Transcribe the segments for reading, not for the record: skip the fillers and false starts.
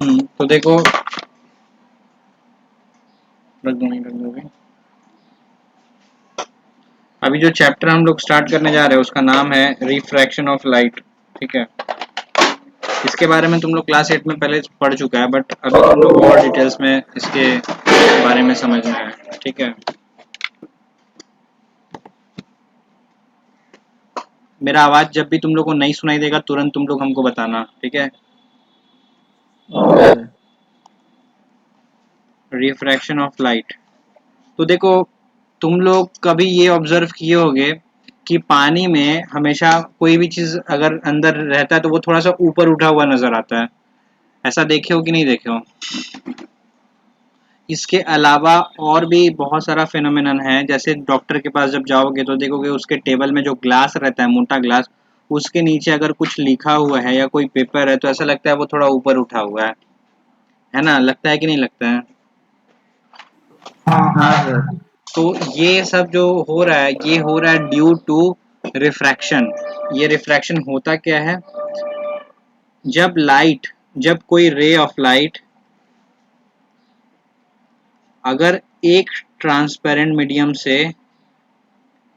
तो देखो, रख दोगे। अभी जो चैप्टर हम लोग स्टार्ट करने जा रहे हैं उसका नाम है रिफ्रैक्शन ऑफ लाइट। ठीक है, इसके बारे में तुम लोग क्लास 8 में पहले पढ़ चुका है, बट अभी तुम लोग और डिटेल्स में इसके बारे में समझना है। ठीक है, मेरा आवाज जब भी तुम लोग को नहीं सुनाई देगा तुरंत तुम लोग हमको बताना। ठीक है, okay sir. Refraction of light. तो देखो, तुम लोग कभी ये ऑब्जर्व किए होगे कि पानी में हमेशा कोई भी चीज अगर अंदर रहता है तो वो थोड़ा सा ऊपर उठा हुआ नजर आता है। ऐसा देखे हो कि नहीं देखे हो? इसके अलावा और भी बहुत सारा फिनोमिनन है। जैसे डॉक्टर के पास जब जाओगे तो देखोगे उसके टेबल में जो ग्लास रहता है, मोटा ग्लास, उसके नीचे अगर कुछ लिखा हुआ है या कोई पेपर है तो ऐसा लगता है वो थोड़ा ऊपर उठा हुआ है ना? लगता है कि नहीं लगता है? हाँ सर। तो ये सब जो हो रहा है ये हो रहा है ड्यू टू रिफ्रैक्शन। ये रिफ्रैक्शन होता क्या है? जब लाइट, जब कोई रे ऑफ लाइट अगर एक ट्रांसपेरेंट मीडियम से,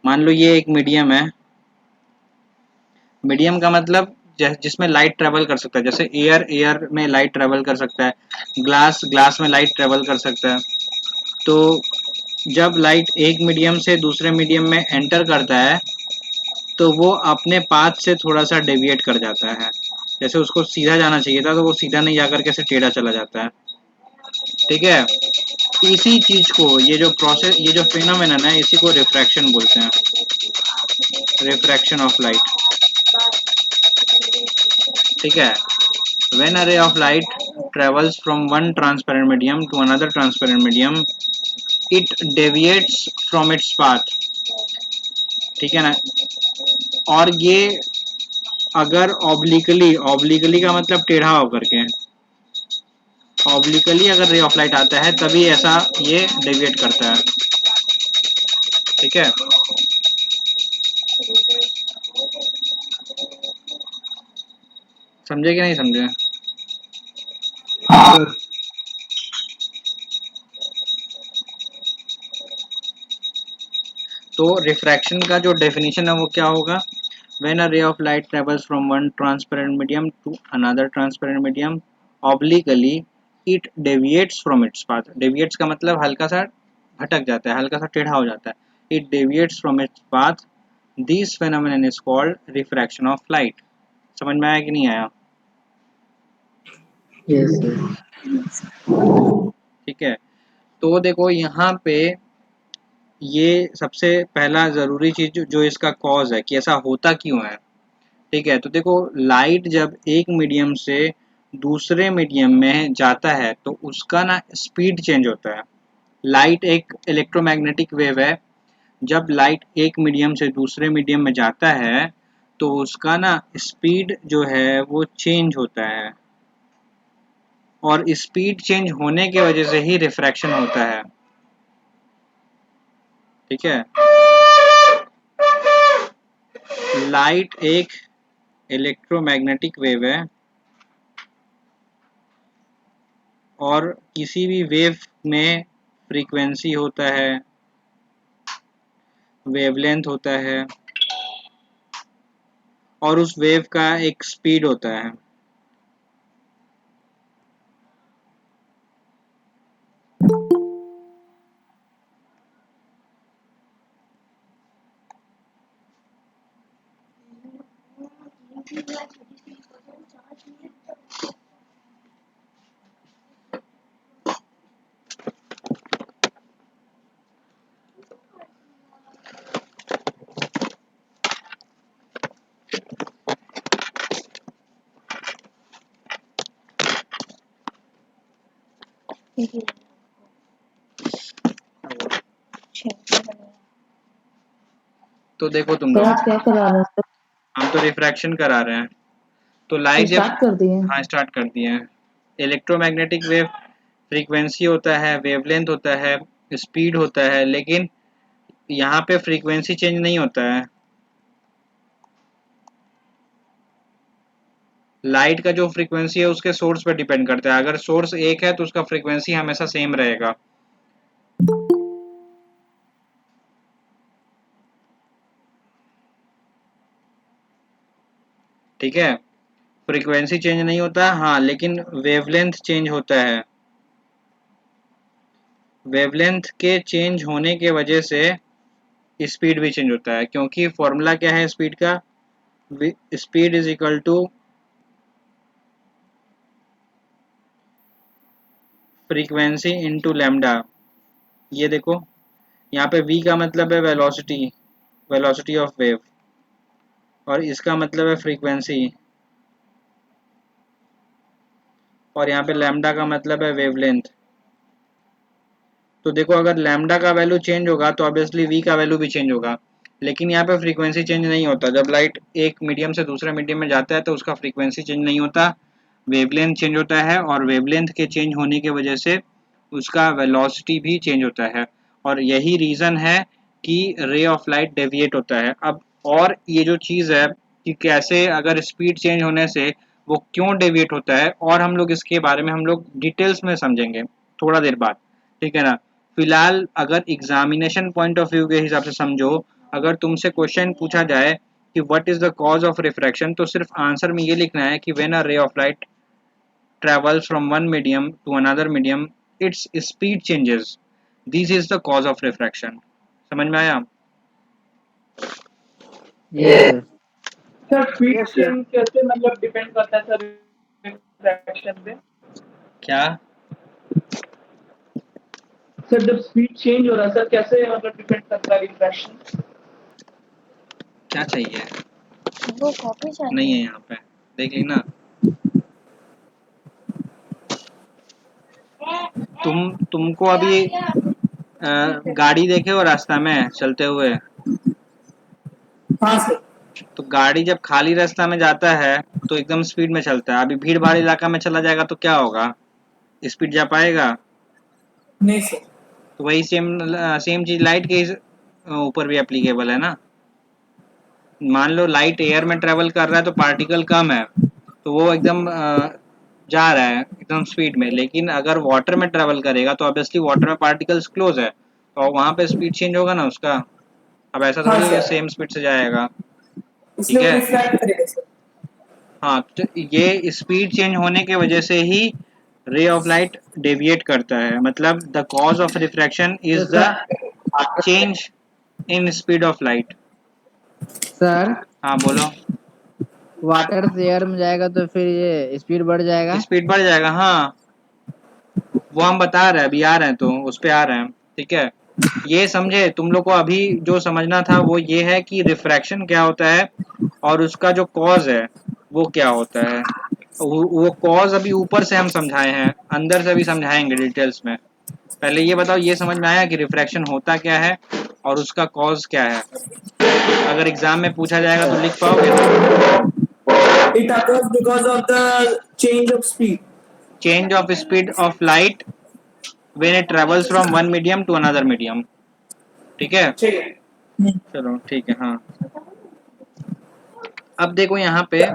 मान लो ये एक मीडियम है। मीडियम का मतलब जिसमें लाइट ट्रेवल कर सकता है। जैसे एयर, एयर में लाइट ट्रेवल कर सकता है, ग्लास, ग्लास में लाइट ट्रेवल कर सकता है। तो जब लाइट एक मीडियम से दूसरे मीडियम में एंटर करता है तो वो अपने पाथ से थोड़ा सा डेविएट कर जाता है। जैसे उसको सीधा जाना चाहिए था तो वो सीधा नहीं जाकर के टेढ़ा चला जाता है। ठीक है, इसी चीज को, ये जो प्रोसेस, ये जो फिनोमेनन है, इसी को रिफ्रैक्शन बोलते हैं। Refraction of light. ठीक है, when a ray of light travels from one transparent medium to another transparent medium, it deviates from its path। ठीक है ना? और ये अगर ऑब्लिकली, ऑब्लिकली का मतलब टेढ़ा होकर के, ऑब्लिकली अगर रे ऑफ लाइट आता है तभी ऐसा ये डेविएट करता है। ठीक है, समझे कि नहीं समझे? हाँ सर। तो रिफ्रैक्शन का जो डेफिनेशन है वो क्या होगा? When a ray of light travels from one transparent medium to another transparent medium obliquely, it deviates from its path। deviates का मतलब हल्का सा भटक जाता है, हल्का सा टेढ़ा हो जाता है। It deviates from its path। This phenomenon is called refraction of light। समझ में आया कि नहीं आया? Yes sir. ठीक है, तो देखो यहाँ पे ये सबसे पहला जरूरी चीज जो इसका कॉज है कि ऐसा होता क्यों है। ठीक है, तो देखो, लाइट जब एक मीडियम से दूसरे मीडियम में जाता है तो उसका ना स्पीड चेंज होता है। लाइट एक इलेक्ट्रोमैग्नेटिक वेव है। जब लाइट एक मीडियम से दूसरे मीडियम में जाता है तो उसका ना स्पीड जो है वो चेंज होता है, और स्पीड चेंज होने की वजह से ही रिफ्रैक्शन होता है। ठीक है, लाइट एक इलेक्ट्रोमैग्नेटिक वेव है, और किसी भी वेव में फ्रीक्वेंसी होता है, वेवलेंथ होता है, और उस वेव का एक स्पीड होता है। तो देखो तुम सर लोग, आज क्या करा रहे हैं? हम तो रिफ्रैक्शन करा रहे हैं। तो तो लाइट जब, स्टार्ट कर दिए। हाँ स्टार्ट कर दिए हैं। इलेक्ट्रोमैग्नेटिक वेव, फ्रीक्वेंसी होता है, वेवलेंथ होता है, स्पीड होता है, लेकिन यहाँ पे फ्रीक्वेंसी चेंज नहीं होता है। लाइट का जो फ्रीक्वेंसी है उसके सोर्स पे डिपेंड करता है। अगर सोर्स एक है तो उसका फ्रीक्वेंसी हमेशा सेम रहेगा। ठीक है, फ्रीक्वेंसी चेंज नहीं होता, हाँ, लेकिन वेवलेंथ चेंज होता है। वेवलेंथ के चेंज होने के वजह से स्पीड भी चेंज होता है, क्योंकि फॉर्मूला क्या है स्पीड का? Speed is equal to frequency into lambda. ये देखो, यहाँ पे v का मतलब है वेलोसिटी, वेलोसिटी ऑफ वेव, और इसका मतलब है फ्रीक्वेंसी, और यहाँ पे लैम्डा का मतलब है वेवलेंथ। तो देखो, अगर लैम्डा का वैल्यू चेंज होगा तो ऑब्वियसली v का वैल्यू भी चेंज होगा, लेकिन यहाँ पे फ्रीक्वेंसी चेंज नहीं होता। जब लाइट एक मीडियम से दूसरे मीडियम में जाता है तो उसका फ्रीक्वेंसी चेंज नहीं होता, वेवलेंथ चेंज होता है, और वेवलेंथ के चेंज होने की वजह से उसका वेलोसिटी भी चेंज होता है, और यही रीज़न है कि रे ऑफ लाइट डेविएट होता है। अब और ये जो चीज़ है कि कैसे अगर स्पीड चेंज होने से वो क्यों डेविएट होता है, और हम लोग इसके बारे में हम लोग डिटेल्स में समझेंगे थोड़ा देर बाद। ठीक है ना? फिलहाल अगर एग्जामिनेशन पॉइंट ऑफ व्यू के हिसाब से समझो, अगर तुमसे क्वेश्चन पूछा जाए कि what is the cause of refraction, तो सिर्फ आंसर में ये लिखना है कि when a ray of light travels from one medium to another medium, its speed changes. This is the cause of refraction. समझ में आया? Yes sir. Sir speed change कैसे मतलब डिपेंड करता है सर रिफ्रैक्शन पे? क्या? सर जब स्पीड चेंज हो रहा है सर कैसे मतलब डिपेंड करता है रिफ्रैक्शन? क्या चाहिए? वो कॉपी चाहिए। नहीं है यहाँ पे, देख ली ना। तुमको अभी गाड़ी देखे हो रास्ता में चलते हुए? हाँ सर। तो गाड़ी जब खाली रास्ता में जाता है तो एकदम स्पीड में चलता है। अभी भीड़ भाड़ इलाका में चला जाएगा तो क्या होगा? स्पीड जा पाएगा? नहीं सर। तो वही सेम सेम चीज लाइट के ऊपर भी एप्लीकेबल है ना। मान लो लाइट एयर में ट्रेवल कर रहा है तो पार्टिकल कम है, तो वो एकदम जा रहा है एकदम स्पीड में, लेकिन अगर वाटर में ट्रेवल करेगा तो ऑब्वियसली वाटर में पार्टिकल्स क्लोज है, तो वहाँ पे स्पीड चेंज होगा ना उसका। अब ऐसा हाँ थोड़ी है सर। सेम स्पीड से जाएगा। ठीक इसलिए वो है, रिफ्रैक्ट करेगा सर। हाँ, तो ये स्पीड चेंज होने के वजह से ही रे ऑफ लाइट डेविएट करता है। मतलब the cause of refraction is the change in speed of light. Sir हाँ बोलो। वाटर से एयर में जाएगा तो फिर ये स्पीड बढ़ जाएगा। स्पीड बढ़ जाएगा, हाँ, वो हम बता रहे हैं, अभी आ रहे हैं, तो उस पे आ रहे हैं। ठीक है, ये समझे तुम लोग को? अभी जो समझना था वो ये है कि रिफ्रैक्शन क्या होता है और उसका जो कॉज है वो क्या होता है। वो कॉज अभी ऊपर से हम समझाए हैं, अंदर से भी समझाएंगे डिटेल्स में। पहले ये बताओ, ये समझ में आया कि रिफ्रैक्शन होता क्या है और उसका कॉज क्या है? अगर एग्जाम में पूछा जाएगा तो लिख पाओगे ना? It occurs because of the change of speed. Change of speed of light when it travels from one medium to another medium. ठीक है, ठीक है। चलो ठीक है। हाँ, अब देखो यहाँ पे।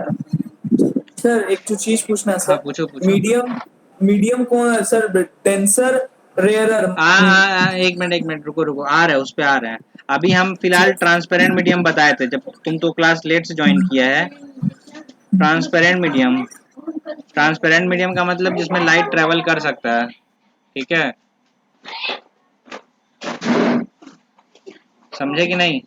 सर एक जो चीज पूछना है हाँ सर, पूछो पूछो। मीडियम मीडियम कौन है सर? Tensor, rarer. एक मिनट रुको रुको, आ रहा है, उस पे आ रहे हैं। अभी हम फिलहाल ट्रांसपेरेंट मीडियम बताए थे, जब तुम तो क्लास लेट से ज्वाइन किया है। ट्रांसपेरेंट मीडियम, ट्रांसपेरेंट मीडियम का मतलब जिसमें लाइट ट्रेवल कर सकता है। ठीक है, समझे कि नहीं?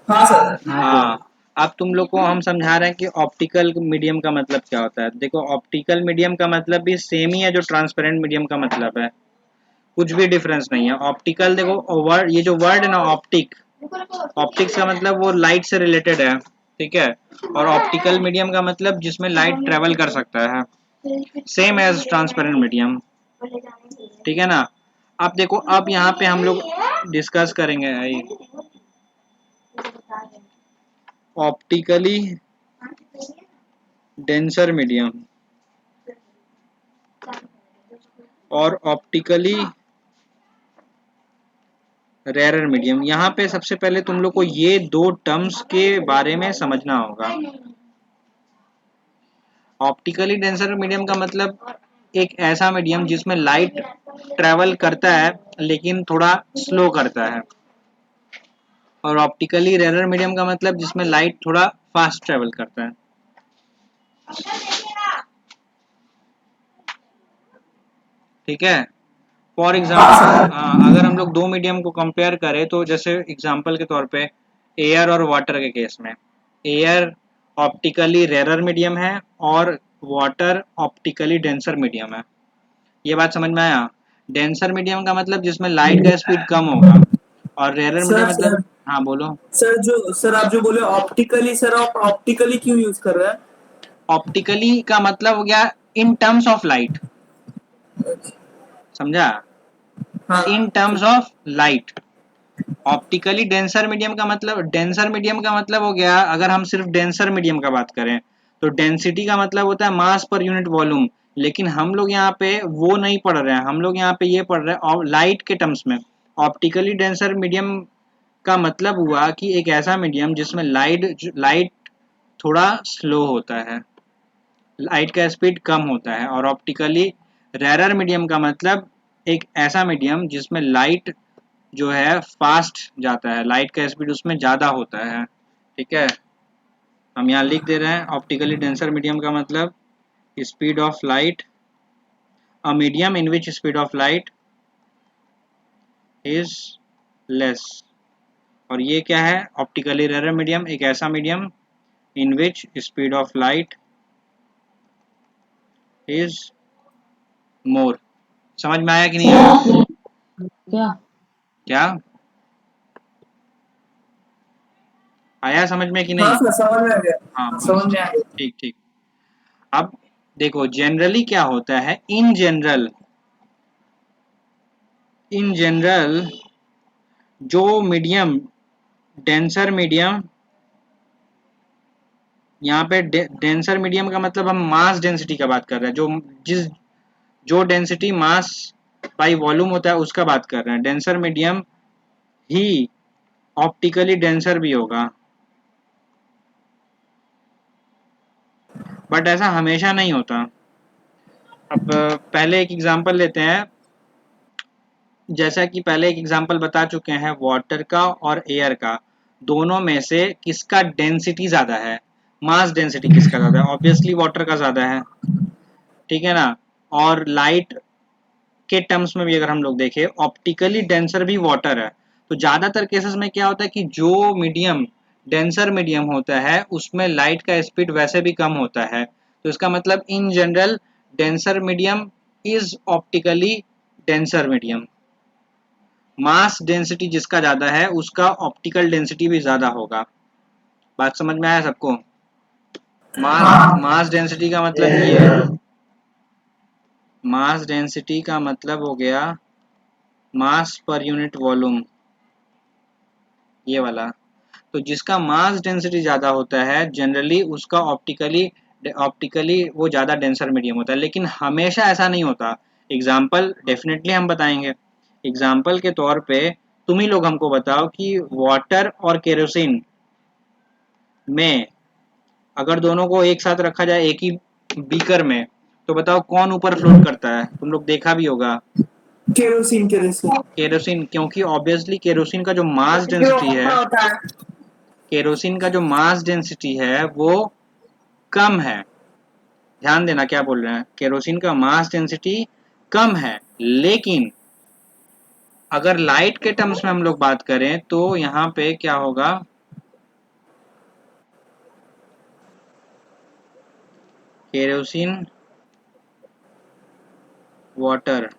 हाँ सर। हाँ, अब तुम लोग को हम समझा रहे हैं कि ऑप्टिकल मीडियम का मतलब क्या होता है। देखो, ऑप्टिकल मीडियम का मतलब भी सेम ही है जो ट्रांसपेरेंट मीडियम का मतलब है, कुछ भी डिफरेंस नहीं है। ऑप्टिकल देखो, वर्ड, ये जो वर्ड है ना ऑप्टिक, ऑप्टिक्स का मतलब वो लाइट से रिलेटेड है। ठीक है, और ऑप्टिकल मीडियम का मतलब जिसमें लाइट ट्रेवल कर सकता है, सेम एज ट्रांसपेरेंट मीडियम। ठीक है ना? अब देखो, अब यहाँ पे हम लोग डिस्कस करेंगे ऑप्टिकली डेंसर मीडियम और ऑप्टिकली रेयरर मीडियम। यहाँ पे सबसे पहले तुम लोग को ये दो टर्म्स के बारे में समझना होगा। ऑप्टिकली डेंसर मीडियम का मतलब एक ऐसा मीडियम जिसमें लाइट ट्रेवल करता है लेकिन थोड़ा स्लो करता है, और ऑप्टिकली रेयर मीडियम का मतलब जिसमें लाइट थोड़ा फास्ट ट्रेवल करता है। ठीक है। फॉर एग्जाम्पल अगर हम लोग दो मीडियम को कंपेयर करें तो जैसे एग्जाम्पल के तौर पे एयर और वाटर के केस में, एयर ऑप्टिकली रेयर मीडियम है और वाटर ऑप्टिकली डेंसर मीडियम है। ये बात समझ में आया? डेंसर मीडियम का मतलब जिसमें लाइट का स्पीड कम होगा, और रेयर मीडियम सर मतलब, सर हाँ बोलो। सर आप जो बोले ऑप्टिकली, सर आप ऑप्टिकली क्यों यूज कर रहे हैं? ऑप्टिकली का मतलब हो गया इन टर्म्स ऑफ लाइट, समझा? हाँ in terms of light. Optically denser medium का मतलब, डेंसर मीडियम का मतलब हो गया, अगर हम सिर्फ डेंसर मीडियम का बात करें तो डेंसिटी का मतलब होता है मास पर यूनिट वॉल्यूम, लेकिन हम लोग यहाँ पे वो नहीं पढ़ रहे हैं, हम लोग यहाँ पे ये पढ़ रहे हैं लाइट के टर्म्स में। ऑप्टिकली डेंसर मीडियम का मतलब हुआ कि एक ऐसा मीडियम जिसमें लाइट थोड़ा स्लो होता है, लाइट का स्पीड कम होता है, और ऑप्टिकली रेयर मीडियम का मतलब एक ऐसा मीडियम जिसमें लाइट जो है फास्ट जाता है, लाइट का स्पीड उसमें ज़्यादा होता है। ठीक है, हम यहाँ लिख दे रहे हैं ऑप्टिकली डेंसर मीडियम का मतलब speed of light, a medium in which speed of light is less. और ये क्या है? ऑप्टिकली रेयर मीडियम एक ऐसा medium in which speed of light is more. समझ में आया कि नहीं आया? क्या? क्या आया समझ में कि हाँ नहीं? सर समझ में आ गया। हाँ हाँ, बस, समझ में आ ठीक गया। ठीक ठीक। अब देखो जनरली क्या होता है, इन जनरल जो मीडियम डेंसर मीडियम, यहाँ पे डेंसर मीडियम का मतलब हम मास डेंसिटी का बात कर रहे हैं, जो डेंसिटी मास बाई वॉल्यूम होता है उसका बात कर रहे हैं। डेंसर मीडियम ही ऑप्टिकली डेंसर भी होगा, बट ऐसा हमेशा नहीं होता। अब पहले एक एग्जांपल लेते हैं, जैसा कि पहले एक एग्जांपल बता चुके हैं वाटर का और एयर का, दोनों में से किसका डेंसिटी ज़्यादा है, मास डेंसिटी किसका ज़्यादा है? ऑब्वियसली वाटर का ज़्यादा है, ठीक है ना? और लाइट के टर्म्स में भी अगर हम लोग देखें ऑप्टिकली डेंसर भी वाटर है, तो ज़्यादातर केसेस में क्या होता है कि जो मीडियम डेंसर मीडियम होता है उसमें लाइट का स्पीड वैसे भी कम होता है, तो इसका मतलब in general denser medium is optically denser medium. Mass density जिसका ज़्यादा है उसका ऑप्टिकल डेंसिटी भी ज़्यादा होगा। बात समझ में आया सबको? मास डेंसिटी का मतलब ये है, मास डेंसिटी का मतलब हो गया मास पर यूनिट वॉल्यूम, ये वाला। तो जिसका मास डेंसिटी ज़्यादा होता है जनरली उसका ऑप्टिकली वो ज़्यादा डेंसर मीडियम होता है, लेकिन हमेशा ऐसा नहीं होता। एग्जाम्पल डेफिनेटली हम बताएंगे। एग्जाम्पल के तौर पे तुम ही लोग हमको बताओ कि वाटर और केरोसिन में अगर दोनों को एक साथ रखा जाए एक ही बीकर में, तो बताओ कौन ऊपर फ्लोट करता है? तुम लोग देखा भी होगा केरोसिन केरोसिन केरोसिन, क्योंकि ऑब्वियसली केरोसिन का जो मास डेंसिटी है, होता है। केरोसिन का जो मास डेंसिटी है वो कम है। ध्यान देना क्या बोल रहे हैं, केरोसिन का मास डेंसिटी कम है, लेकिन अगर लाइट के टर्म्स में हम लोग बात करें तो यहाँ पे क्या होगा, kerosene water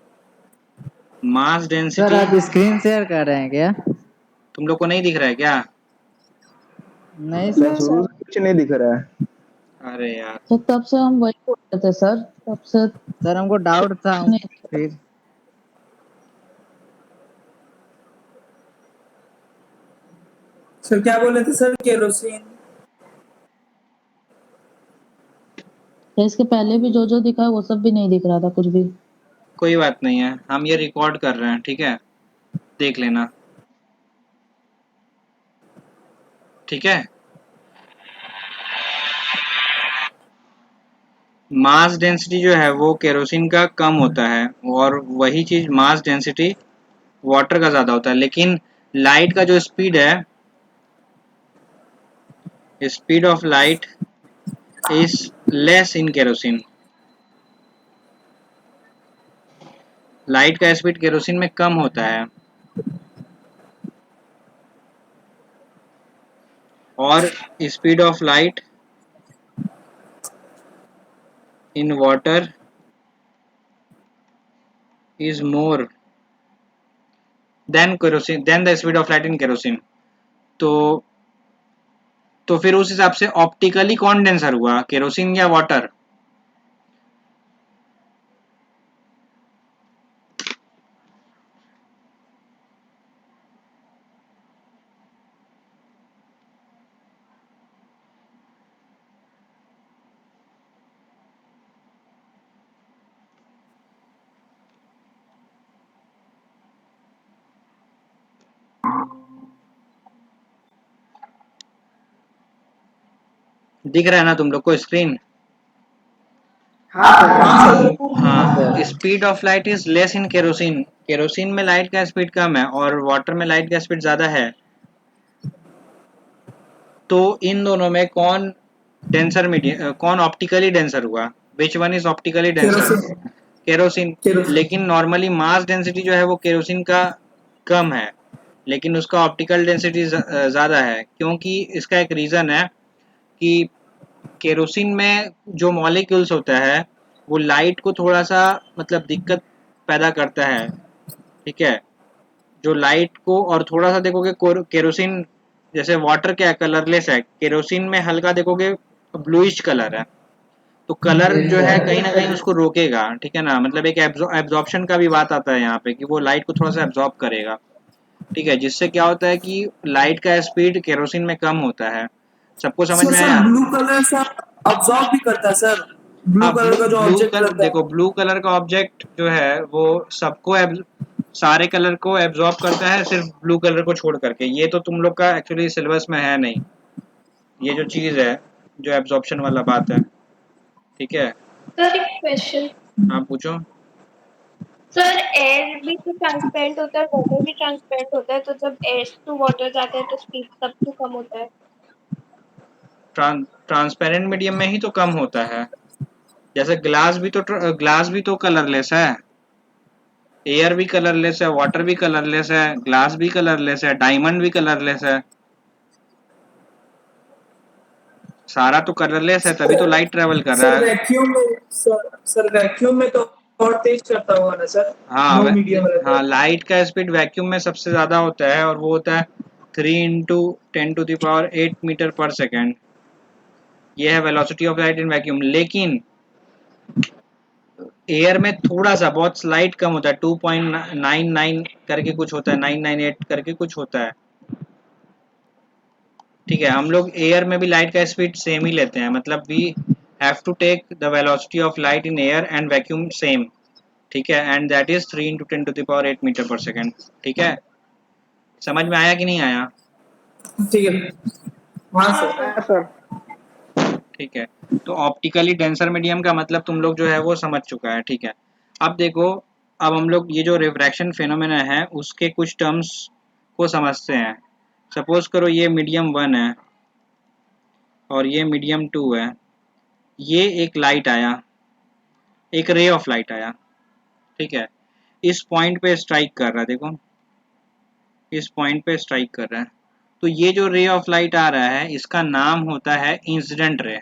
mass sir density. आप स्क्रीन शेयर कर रहे हैं क्या? तुम लोग को नहीं दिख रहा है क्या? नहीं नहीं सर। शुरू से कुछ नहीं दिख रहा है। अरे यार, तो तब से हम वही बोल रहे थे सर, तब से सर हमको डाउट था नहीं। फिर। सर क्या बोले थे सर? केरोसिन। तो इसके पहले भी जो जो दिखा है वो सब भी नहीं दिख रहा था कुछ भी। कोई बात नहीं है, हम ये रिकॉर्ड कर रहे हैं, ठीक है? देख लेना, ठीक है? मास डेंसिटी जो है वो केरोसिन का कम होता है और वही चीज मास डेंसिटी वाटर का ज़्यादा होता है, लेकिन लाइट का जो स्पीड है, speed of light is less in kerosene. Light का स्पीड केरोसिन में कम होता है और speed of light in water is more than kerosene, then the speed of light in kerosene. तो फिर उस हिसाब से ऑप्टिकली कौन डेंसर हुआ, केरोसिन या वाटर? दिख रहा है ना तुम लोग को स्क्रीन? हाँ, speed of light is less in kerosene. Kerosene में लाइट का स्पीड कम है और वाटर में लाइट का स्पीड ज्यादा है। तो इन दोनों में कौन डेंसर मीडियम, कौन ऑप्टिकली डेंसर हुआ? Which one is optically denser? Kerosene. Kerosene. Kerosene. लेकिन नॉर्मली मास डेंसिटी जो है वो केरोसिन का कम है, लेकिन उसका ऑप्टिकल डेंसिटी ज़्यादा है, क्योंकि इसका एक रीज़न है कि केरोसिन में जो मॉलिक्यूल्स होता है वो लाइट को थोड़ा सा मतलब दिक्कत पैदा करता है, ठीक है? जो लाइट को, और थोड़ा सा देखोगे केरोसिन, जैसे वाटर क्या कलरलेस है, केरोसिन में हल्का देखोगे ब्लूइश कलर है, तो कलर जो है कहीं ना कहीं उसको रोकेगा, ठीक है ना? मतलब एक एब्जॉर्प्शन का भी बात आता है यहाँ पे कि वो लाइट को थोड़ा सा एब्जॉर्ब करेगा, ठीक है? जिससे क्या होता है कि लाइट का स्पीड केरोसिन में कम होता है। सबको समझ सर में सर आया? ब्लू कलर सर अब्सॉर्ब भी करता है सर। ब्लू हाँ, कलर का जो ब्लू ऑब्जेक्ट कलर रहता है। देखो, ब्लू कलर का ऑब्जेक्ट जो है वो सबको सारे कलर को एब्जॉर्ब करता है, सिर्फ ब्लू कलर को छोड़ करके। ये तो तुम लोग का एक्चुअली सिलेबस में है नहीं, ये जो चीज़ है, जो एब्जॉर्प्शन वाला बात है, ठीक है? सर एक क्वेश्चन। हाँ पूछो। सर एयर भी तो ट्रांसपेरेंट होता है, वाटर भी ट्रांसपेरेंट होता है, तो जब एयर टू वाटर जाता है तो स्पीड तब क्यों कम होता है? ट्रांसपेरेंट मीडियम में ही तो कम होता है। जैसे ग्लास भी तो कलरलेस है, एयर भी कलरलेस है, वाटर भी कलरलेस है, ग्लास भी कलरलेस है, डायमंड भी कलरलेस है, सारा तो कलरलेस है, तभी तो लाइट ट्रेवल कर रहा सर है। वैक्यूम में सर वैक्यूम में तो और तेज करता होगा ना सर। हाँ लो मीडियम रहता हाँ, है। लाइट का स्पीड वैक्यूम में सबसे ज़्यादा होता है और वो होता है 3 × 10⁸ मीटर पर सेकेंड। ये है velocity of light in vacuum. लेकिन एयर में थोड़ा सा, बहुत स्लाइट कम होता है, 2.99 करके कुछ होता है, 998 करके कुछ होता है, ठीक है? हम लोग एयर में भी लाइट का स्पीड सेम ही लेते हैं, मतलब we have to take the velocity of light in air and vacuum same, ठीक है? And that is 3 × 10⁸ metre per second, ठीक है? समझ में आया कि नहीं आया? ठीक है। हाँ सर। ठीक है, तो ऑप्टिकली डेंसर मीडियम का मतलब तुम लोग जो है वो समझ चुका है, ठीक है? अब देखो, अब हम लोग ये जो रिफ्रैक्शन फेनोमेना है उसके कुछ टर्म्स को समझते हैं। सपोज करो ये मीडियम 1 है और ये मीडियम 2 है। ये एक लाइट आया, एक रे ऑफ लाइट आया, ठीक है? इस पॉइंट पे स्ट्राइक कर रहा है, देखो इस पॉइंट पे स्ट्राइक कर रहा है। तो ये जो रे ऑफ लाइट आ रहा है इसका नाम होता है इंसिडेंट रे।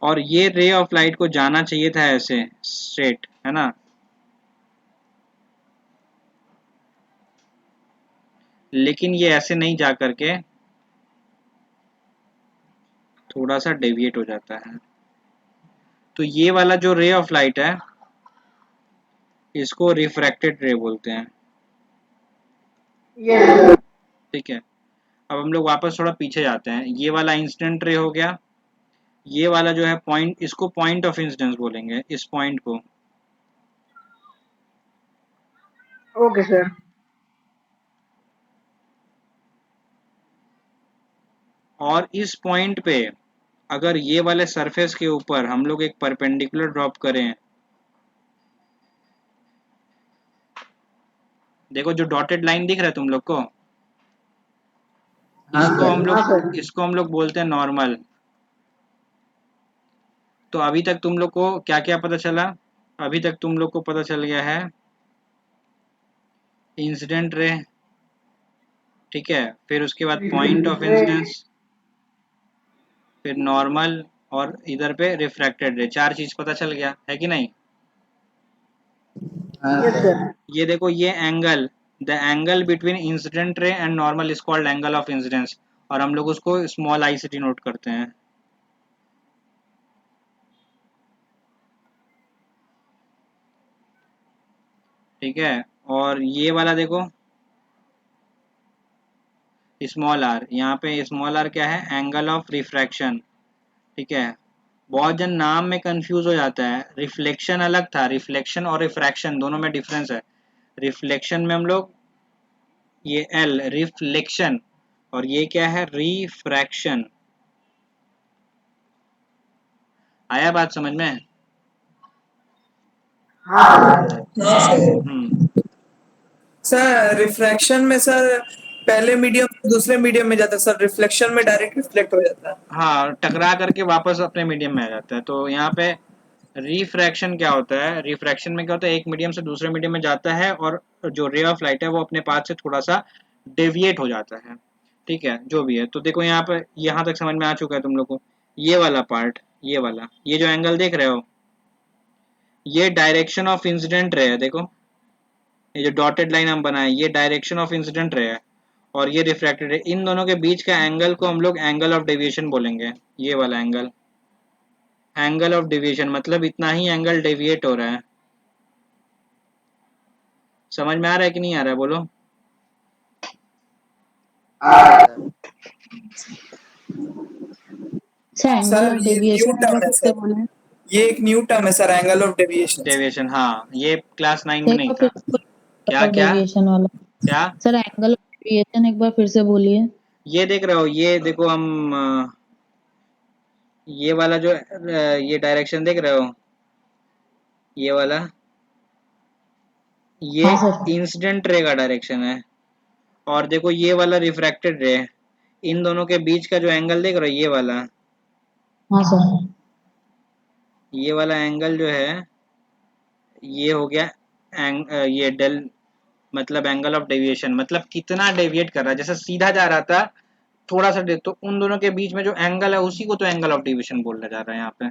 और ये रे ऑफ लाइट को जाना चाहिए था ऐसे स्ट्रेट, है ना? लेकिन ये ऐसे नहीं जा करके थोड़ा सा डेविएट हो जाता है। तो ये वाला जो रे ऑफ लाइट है इसको रिफ्रैक्टेड रे बोलते हैं, ठीक है? अब हम लोग वापस थोड़ा पीछे जाते हैं। ये वाला इंसिडेंट रे हो गया, ये वाला जो है पॉइंट, इसको पॉइंट ऑफ इंसिडेंस बोलेंगे, इस पॉइंट को। Okay sir. और इस पॉइंट पे अगर ये वाले सरफेस के ऊपर हम लोग एक परपेंडिकुलर ड्रॉप करें, देखो जो डॉटेड लाइन दिख रहा है तुम लोग को, हाँ इसको हम लोग बोलते हैं नॉर्मल। तो अभी तक तुम लोग को क्या क्या पता चला? अभी तक तुम लोग को पता चल गया है इंसिडेंट रे, ठीक है, फिर उसके बाद पॉइंट ऑफ इंसिडेंस, फिर नॉर्मल, और इधर पे रिफ्रैक्टेड रे। 4 चीज पता चल गया है कि नहीं? सर। ये देखो ये angle, the angle between incident ray and normal is called angle of incidence, और हम लोग उसको स्मॉल आई से डिनोट करते हैं। ठीक है, और ये वाला देखो स्मॉल आर, यहाँ पे स्मॉल आर क्या है? Angle of refraction. ठीक है, बहुत जन नाम में कंफ्यूज हो जाता है। रिफ्लेक्शन अलग था, रिफ्लेक्शन और रिफ्रैक्शन दोनों में डिफरेंस है। रिफ्लेक्शन में हम लोग ये एल रिफ्लेक्शन, और ये क्या है? रिफ्रैक्शन। आया बात समझ में? हम्म। सर रिफ्रैक्शन में सर पहले मीडियम से दूसरे मीडियम में जाता है सर, रिफ्लेक्शन में डायरेक्ट रिफ्लेक्ट हो जाता है। हाँ, टकरा करके वापस अपने मीडियम में आ जाता है। तो यहाँ पे रिफ्रैक्शन क्या होता है? रिफ्रैक्शन में क्या होता है? एक मीडियम से दूसरे मीडियम में जाता है और जो रे ऑफ लाइट है वो अपने पाथ से थोड़ा सा डेविएट हो जाता है। ठीक है, जो भी है। तो देखो यहाँ पे, यहाँ तक समझ में आ चुका है तुम लोग को? ये वाला पार्ट, ये वाला, ये जो एंगल देख रहे हो, ये डायरेक्शन ऑफ इंसिडेंट रे है। देखो ये जो डॉटेड लाइन हम बनाए, ये डायरेक्शन ऑफ इंसिडेंट रे है, और ये रिफ्रैक्टेड रे। इन दोनों के बीच का एंगल को हम लोग एंगल ऑफ डेविएशन बोलेंगे। ये वाला एंगल, एंगल ऑफ डेविएशन मतलब इतना ही एंगल डेविएट हो रहा है। समझ में आ रहा है कि नहीं आ रहा है? बोलो। सर एंगल सर ऑफ ये न्यू डेविएशन टर्म है किससे सर, बोले? ये एक न्यू टर्म है sir, angle of deviation. Deviation, हाँ, ये क्लास 9 में एक नहीं बार था। फिर से क्या एंगल ऑफ क्या डेविएशन वाला। क्या? सर एंगल ऑफ डेविएशन एक बार फिर से बोलिए। ये देख रहे हो? ये देखो हम ये वाला जो ये डायरेक्शन देख रहे हो, ये वाला, ये हाँ सर। इंसिडेंट रे का डायरेक्शन है, और देखो ये वाला रिफ्रैक्टेड रे। इन दोनों के बीच का जो एंगल देख रहे हो, ये वाला, हाँ सर। ये वाला एंगल जो है, ये हो गया ये डेल, मतलब एंगल ऑफ डेविएशन, मतलब कितना डेविएट कर रहा है। जैसे सीधा जा रहा था थोड़ा सा तो उन दोनों के बीच में जो एंगल है उसी को तो एंगल ऑफ डेविएशन बोला जा रहा है यहाँ पे।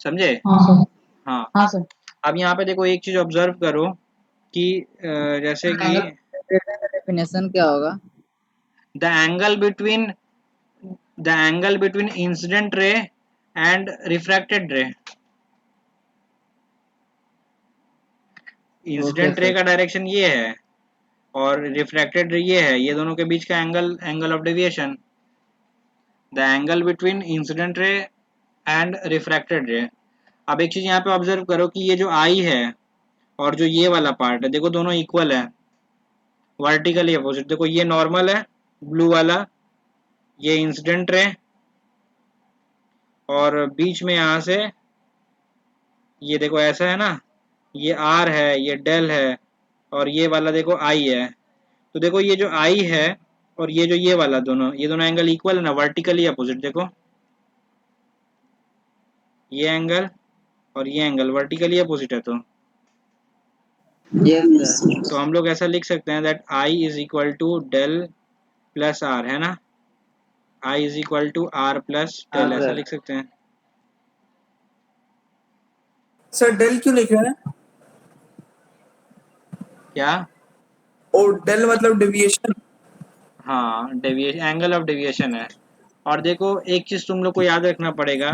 समझे? हाँ सर। हाँ। हाँ सर। अब यहाँ पे देखो एक चीज ऑब्जर्व करो कि जैसे कि डेफिनेशन क्या होगा? The angle between incident ray and refracted रे। Okay incident ray sir. का डायरेक्शन ये है और रिफ्रैक्टेड रे ये है, ये दोनों के बीच का angle, angle of deviation. The angle between incident ray and refracted रे। अब एक चीज यहाँ पे ऑब्जर्व करो कि ये जो आई है और जो ये वाला पार्ट है, देखो दोनों इक्वल है, वर्टिकली अपोजिट। देखो ये नॉर्मल है ब्लू वाला, ये इंसिडेंट रे, और बीच में यहाँ से ये देखो ऐसा है ना, ये आर है, ये डेल है, और ये वाला देखो आई है। तो देखो ये जो आई है और ये जो ये वाला, दोनों, ये दोनों एंगल इक्वल है ना, वर्टिकली अपोजिट। देखो ये एंगल और ये एंगल वर्टिकली अपोजिट है। Yes sir. तो हम लोग ऐसा लिख सकते हैं that I is equal to del plus R, है ना? I is equal to R plus del, ऐसा लिख सकते हैं। सर डेल क्यों लिख रहे हैं? क्या? और डेल मतलब डेविएशन। हाँ, डेविएशन, एंगल ऑफ डेविएशन है। और देखो एक चीज तुम लोग को याद रखना पड़ेगा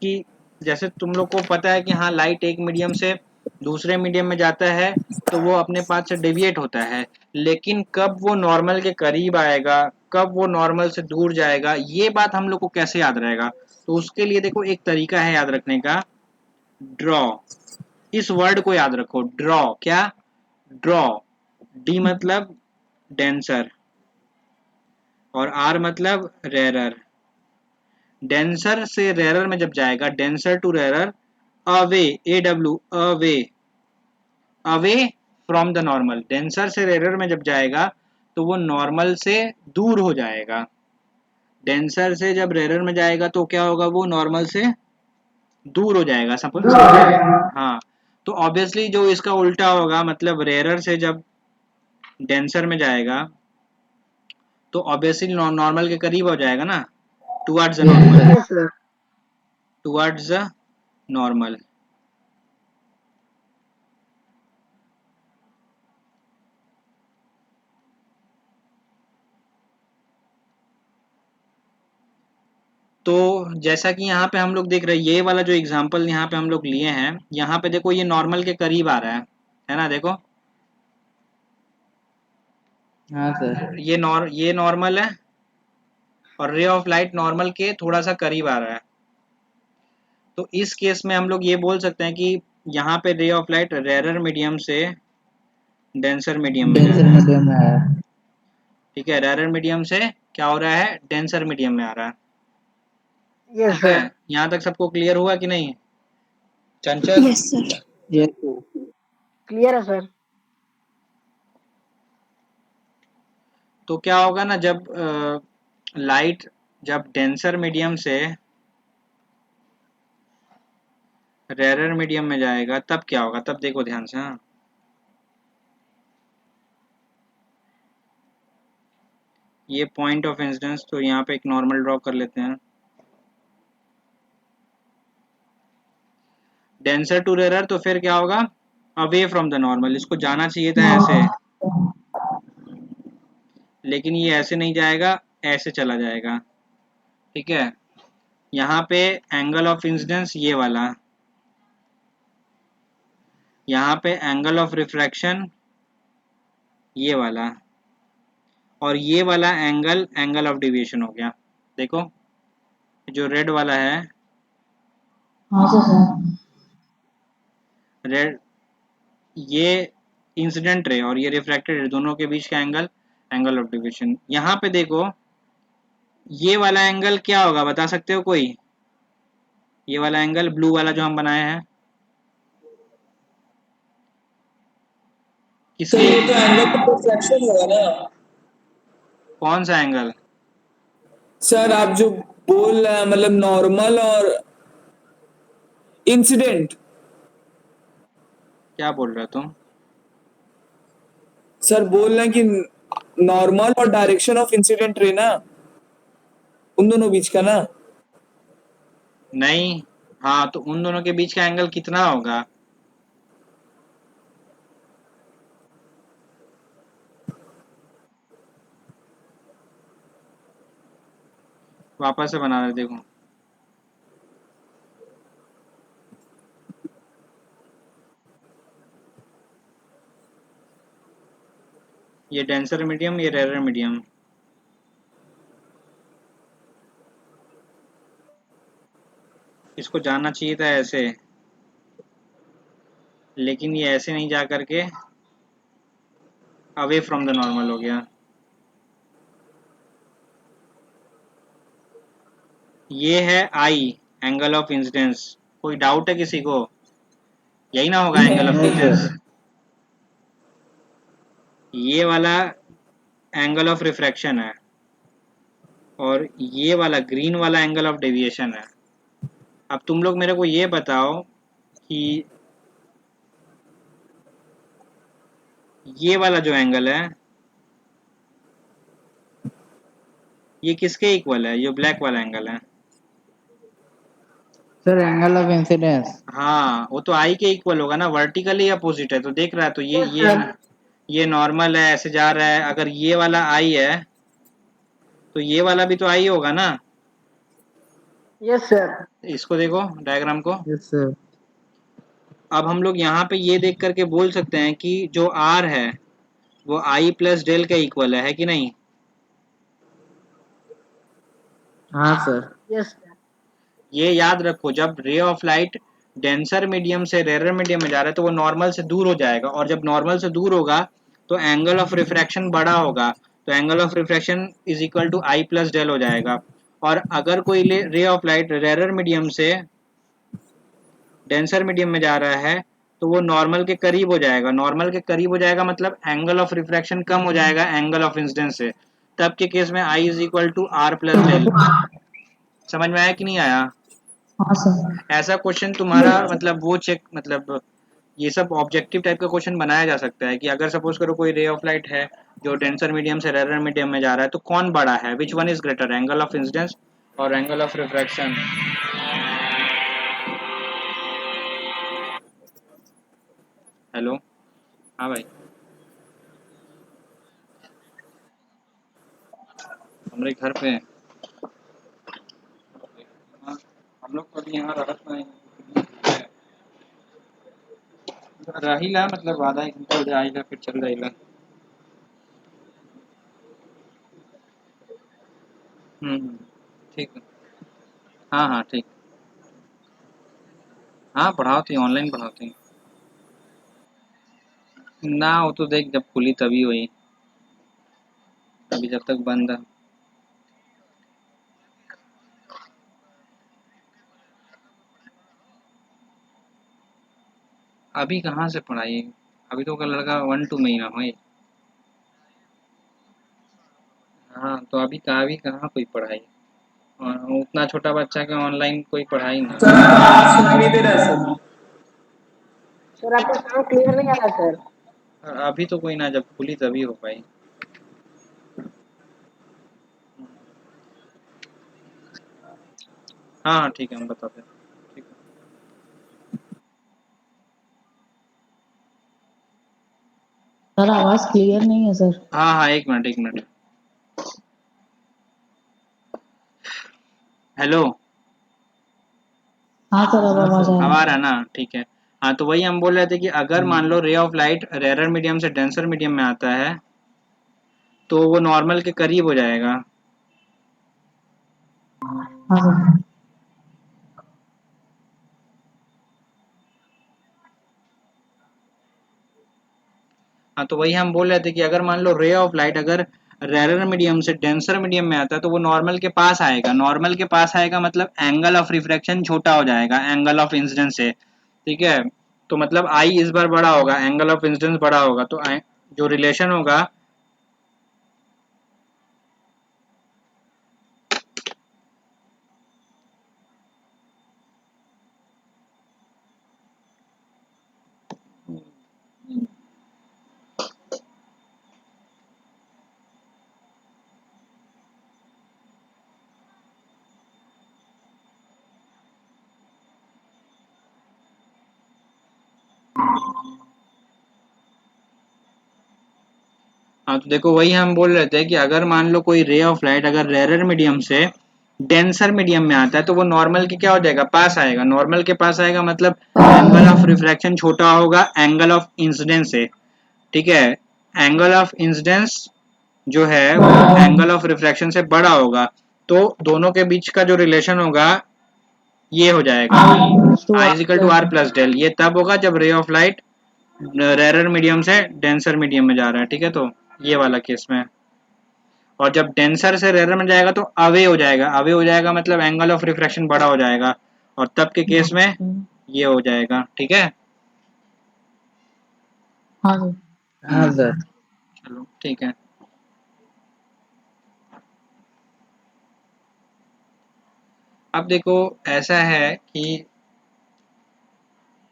कि जैसे तुम लोग को पता है कि हाँ, लाइट एक मीडियम से दूसरे मीडियम में जाता है तो वो अपने पाथ से डेविएट होता है, लेकिन कब वो नॉर्मल के करीब आएगा, कब वो नॉर्मल से दूर जाएगा, ये बात हम लोग को कैसे याद रहेगा? तो उसके लिए देखो एक तरीका है याद रखने का, ड्रॉ। इस वर्ड को याद रखो, ड्रॉ। क्या? ड्रॉ। डी मतलब डेंसर, और आर मतलब रेरर। डेंसर से रेरर में जब जाएगा, denser to rarer, away, AW, away, away from the normal. Denser से रेरर में जब जाएगा तो वो नॉर्मल से दूर हो जाएगा। डेंसर से जब रेरर में जाएगा तो क्या होगा, वो नॉर्मल से दूर हो जाएगा। समझ हाँ, तो ऑब्वियसली जो इसका उल्टा होगा, मतलब रेरर से जब डेंसर में जाएगा तो ऑब्वियसली नॉर्मल के करीब हो जाएगा ना, towards the normal, yes sir. Towards the normal. तो जैसा कि यहाँ पे हम लोग देख रहे हैं, ये वाला जो एग्जांपल यहाँ पे हम लोग लिए हैं, यहाँ पे देखो ये नॉर्मल के करीब आ रहा है ना, देखो हाँ सर। ये नॉर्मल है और रे ऑफ लाइट नॉर्मल के थोड़ा सा करीब आ रहा है। तो इस केस में हम लोग ये बोल सकते हैं कि यहाँ पे रे ऑफ लाइट रेरर मीडियम से डेंसर मीडियम में जा डेंसर रहा है। मीडियम में है। ठीक है, रेरर मीडियम से क्या हो रहा है, डेंसर मीडियम में आ रहा है। यस ठीक है, सर। यहाँ तक सबको क्लियर हुआ कि नहीं? चंचल, यस सर। यस क्लियर है सर। तो क्या होगा ना, जब लाइट जब डेंसर मीडियम से रेरर मीडियम में जाएगा तब क्या होगा, तब देखो ध्यान से। हाँ, ये पॉइंट ऑफ इंसिडेंस, तो यहाँ पे एक नॉर्मल ड्रॉ कर लेते हैं। डेंसर टू रेरर, तो फिर क्या होगा, अवे फ्रॉम द नॉर्मल। इसको जाना चाहिए था ऐसे, लेकिन ये ऐसे नहीं जाएगा, ऐसे चला जाएगा। ठीक है, यहाँ पे एंगल ऑफ इंसिडेंस ये वाला, यहाँ पे एंगल ऑफ रिफ्रैक्शन ये वाला, और ये वाला एंगल एंगल ऑफ डेविएशन हो गया। देखो जो रेड वाला है, हाँ सर। रेड, ये इंसिडेंट रे और ये रिफ्रैक्टेड रे, दोनों के बीच का एंगल एंगल ऑफ डेविएशन। यहाँ पे देखो ये वाला एंगल क्या होगा, बता सकते हो कोई? ये वाला एंगल ब्लू वाला जो हम बनाए हैं, सर किसके, वो तो एंगल ऑफ रिफ्रैक्शन होगा ना। कौन सा एंगल? सर आप जो बोल रहे हैं मतलब नॉर्मल और इंसिडेंट। क्या बोल रहे हो तुम? सर बोल रहे हैं कि नॉर्मल और डायरेक्शन ऑफ इंसिडेंट रे ना, उन दोनों बीच का ना। नहीं, हाँ, तो उन दोनों के बीच का एंगल कितना होगा? वापस से बना रहे, देखो ये डेंसर मीडियम, ये रेरर मीडियम। इसको जाना चाहिए था ऐसे, लेकिन ये ऐसे नहीं जा करके अवे फ्रॉम द नॉर्मल हो गया। ये है आई, एंगल ऑफ इंसिडेंस। कोई डाउट है किसी को? यही ना होगा एंगल ऑफ इंसिडेंस। ये वाला एंगल ऑफ रिफ्रैक्शन है और ये वाला ग्रीन वाला एंगल ऑफ डेविएशन है। अब तुम लोग मेरे को ये बताओ कि ये वाला जो एंगल है ये किसके इक्वल है, ये ब्लैक वाला एंगल है। Sir angle of incidence. हाँ, वो तो आई के इक्वल होगा ना, वर्टिकली अपोजिट है। तो देख रहा है, तो ये नॉर्मल है, ऐसे जा रहा है। अगर ये वाला आई है तो ये वाला भी तो आई होगा ना। Yes sir. इसको देखो डायग्राम को। Yes sir. अब हम लोग यहाँ पे ये देख करके बोल सकते हैं कि जो आर है वो आई प्लस डेल के इक्वल है कि नहीं? हाँ सर। यस। ये याद रखो, जब ray of light denser medium से रेरर मीडियम में जा रहा है तो वो नॉर्मल से दूर हो जाएगा, और जब नॉर्मल से दूर होगा तो एंगल ऑफ रिफ्रैक्शन बड़ा होगा। तो angle of refraction is equal to I plus del हो जाएगा। और अगर कोई ray of light rarer medium से डेंसर मीडियम में जा रहा है तो वो नॉर्मल के करीब हो जाएगा। नॉर्मल के करीब हो जाएगा मतलब एंगल ऑफ रिफ्रैक्शन कम हो जाएगा एंगल ऑफ इंसिडेंस से। तब के केस में I is equal to R plus del. समझ में आया कि नहीं आया? हाँ सर। ऐसा क्वेश्चन तुम्हारा मतलब वो चेक मतलब ये सब ऑब्जेक्टिव टाइप का क्वेश्चन बनाया जा सकता है कि अगर सपोज करो कोई रे ऑफ लाइट है जो डेंसर मीडियम से रेरर मीडियम में जा रहा है तो कौन बड़ा है, which one is greater, angle of incidence और एंगल ऑफ रिफ्रैक्शन। हेलो, हाँ भाई, हमारे घर पे हैं। हाँ, हम लोग कभी यहाँ रहत नहीं रहीला मतलब आधा एक घंटा हो जाएगा फिर चल जाएगा। ठीक है। हाँ हाँ ठीक। हाँ पढ़ाती ऑनलाइन पढ़ाती ना, वो तो देख जब खुली तभी हुई, अभी जब तक बंद है। अभी कहाँ से पढ़ाई, अभी तो का लड़का 1-2 महीना हुई। हाँ तो अभी कहाँ कोई पढ़ाई, और उतना छोटा बच्चा के ऑनलाइन कोई पढ़ाई नहीं। सर आवाज सुनाई नहीं दे रहा है सर। सर आपका साउंड क्लियर नहीं आ रहा सर। अभी तो कोई ना, जब खुली तभी हो पाई। हाँ हाँ ठीक है, हम बताते हैं। ठीक है। सर आवाज क्लियर नहीं है सर। हाँ हाँ एक मिनट। हेलो, हाँ सर अब आवाज आ अब रहा आ है। रहा ना, ठीक है। हाँ तो वही हम बोल रहे थे कि अगर मान लो ray of light rarer medium से डेंसर मीडियम में आता है तो वो नॉर्मल के करीब हो जाएगा। हाँ सर। हाँ तो वही हम बोल रहे थे कि अगर मान लो रे ऑफ लाइट अगर रेरर मीडियम से डेंसर मीडियम में आता है तो वो नॉर्मल के पास आएगा। नॉर्मल के पास आएगा मतलब एंगल ऑफ रिफ्रैक्शन छोटा हो जाएगा एंगल ऑफ इंसिडेंस से, ठीक है। तो मतलब आई इस बार बड़ा होगा, एंगल ऑफ इंसिडेंस बड़ा होगा, तो जो रिलेशन होगा हाँ तो देखो वही हम बोल रहे थे कि अगर मान लो कोई रे ऑफ लाइट अगर रेरर मीडियम से डेंसर मीडियम में आता है तो वो नॉर्मल के क्या हो जाएगा, पास आएगा। नॉर्मल के पास आएगा मतलब एंगल ऑफ रिफ्रैक्शन छोटा होगा एंगल ऑफ इंसिडेंस से, ठीक है। एंगल ऑफ इंसिडेंस जो है वो एंगल ऑफ रिफ्रैक्शन से बड़ा होगा, तो दोनों के बीच का जो रिलेशन होगा ये हो जाएगा I is equal to R plus del. ये तब होगा जब ray of light rarer medium से डेंसर मीडियम में जा रहा है, ठीक है। तो ये वाला केस में, और जब डेंसर से रेरर में जाएगा तो अवे हो जाएगा। अवे हो जाएगा मतलब एंगल ऑफ रिफ्रैक्शन बड़ा हो जाएगा, और तब के केस में ये हो जाएगा, ठीक है। हाँ सर। हाँ सर। चलो ठीक है। अब देखो ऐसा है कि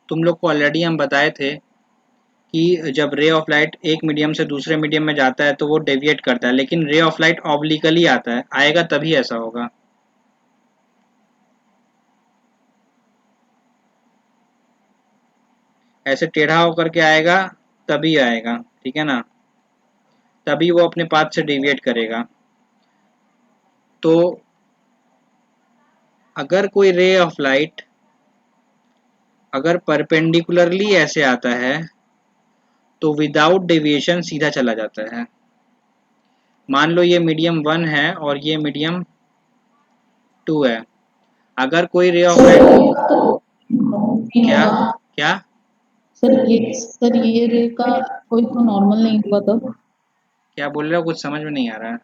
तुम लोग को ऑलरेडी हम बताए थे कि जब रे ऑफ लाइट एक मीडियम से दूसरे मीडियम में जाता है तो वो डेविएट करता है, लेकिन रे ऑफ लाइट ऑब्लिकली आता है, आएगा तभी ऐसा होगा। ऐसे टेढ़ा होकर के आएगा तभी आएगा, ठीक है ना, तभी वो अपने पाथ से डेविएट करेगा। तो अगर कोई रे ऑफ लाइट अगर परपेंडिकुलरली ऐसे आता है तो विदाउट डेविएशन सीधा चला जाता है। मान लो ये मीडियम 1 है और ये मीडियम 2 है। अगर कोई रे ऑफ लाइट क्या क्या, सर ये रे का कोई तो नॉर्मल नहीं हुआ तब। क्या बोल रहे हो, कुछ समझ में नहीं आ रहा है।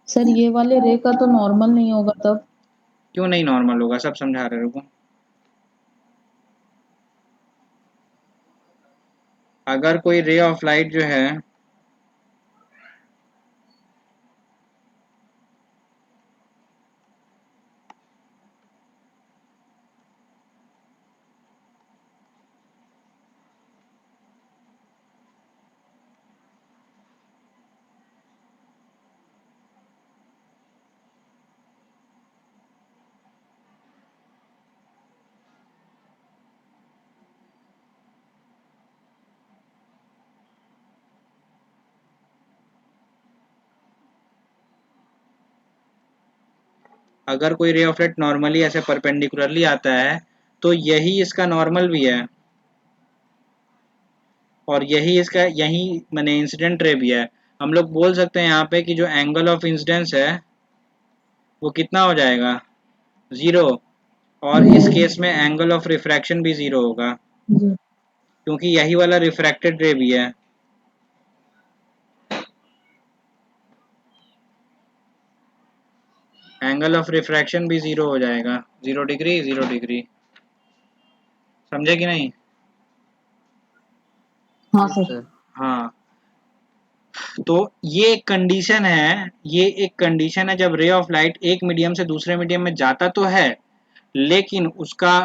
सर ये वाले रे का तो नॉर्मल नहीं होगा तब? क्यों नहीं नॉर्मल होगा, सब समझा रहे हो। अगर कोई रे ऑफ लाइट जो है अगर कोई रे ऑफ लाइट नॉर्मली ऐसे परपेंडिकुलरली आता है तो यही इसका नॉर्मल भी है और यही इसका यही माने इंसिडेंट रे भी है। हम लोग बोल सकते हैं यहाँ पे कि जो एंगल ऑफ इंसिडेंस है वो कितना हो जाएगा, 0। और इस केस में एंगल ऑफ रिफ्रैक्शन भी 0 होगा जी। क्योंकि यही वाला रिफ्रैक्टेड रे भी है। एंगल ऑफ रिफ्रैक्शन भी 0 हो जाएगा, 0 डिग्री 0 डिग्री। समझे कि नहीं? हाँ यस सर। सर। हाँ, तो ये एक कंडीशन है, ये एक कंडीशन है जब रे ऑफ लाइट एक मीडियम से दूसरे मीडियम में जाता तो है लेकिन उसका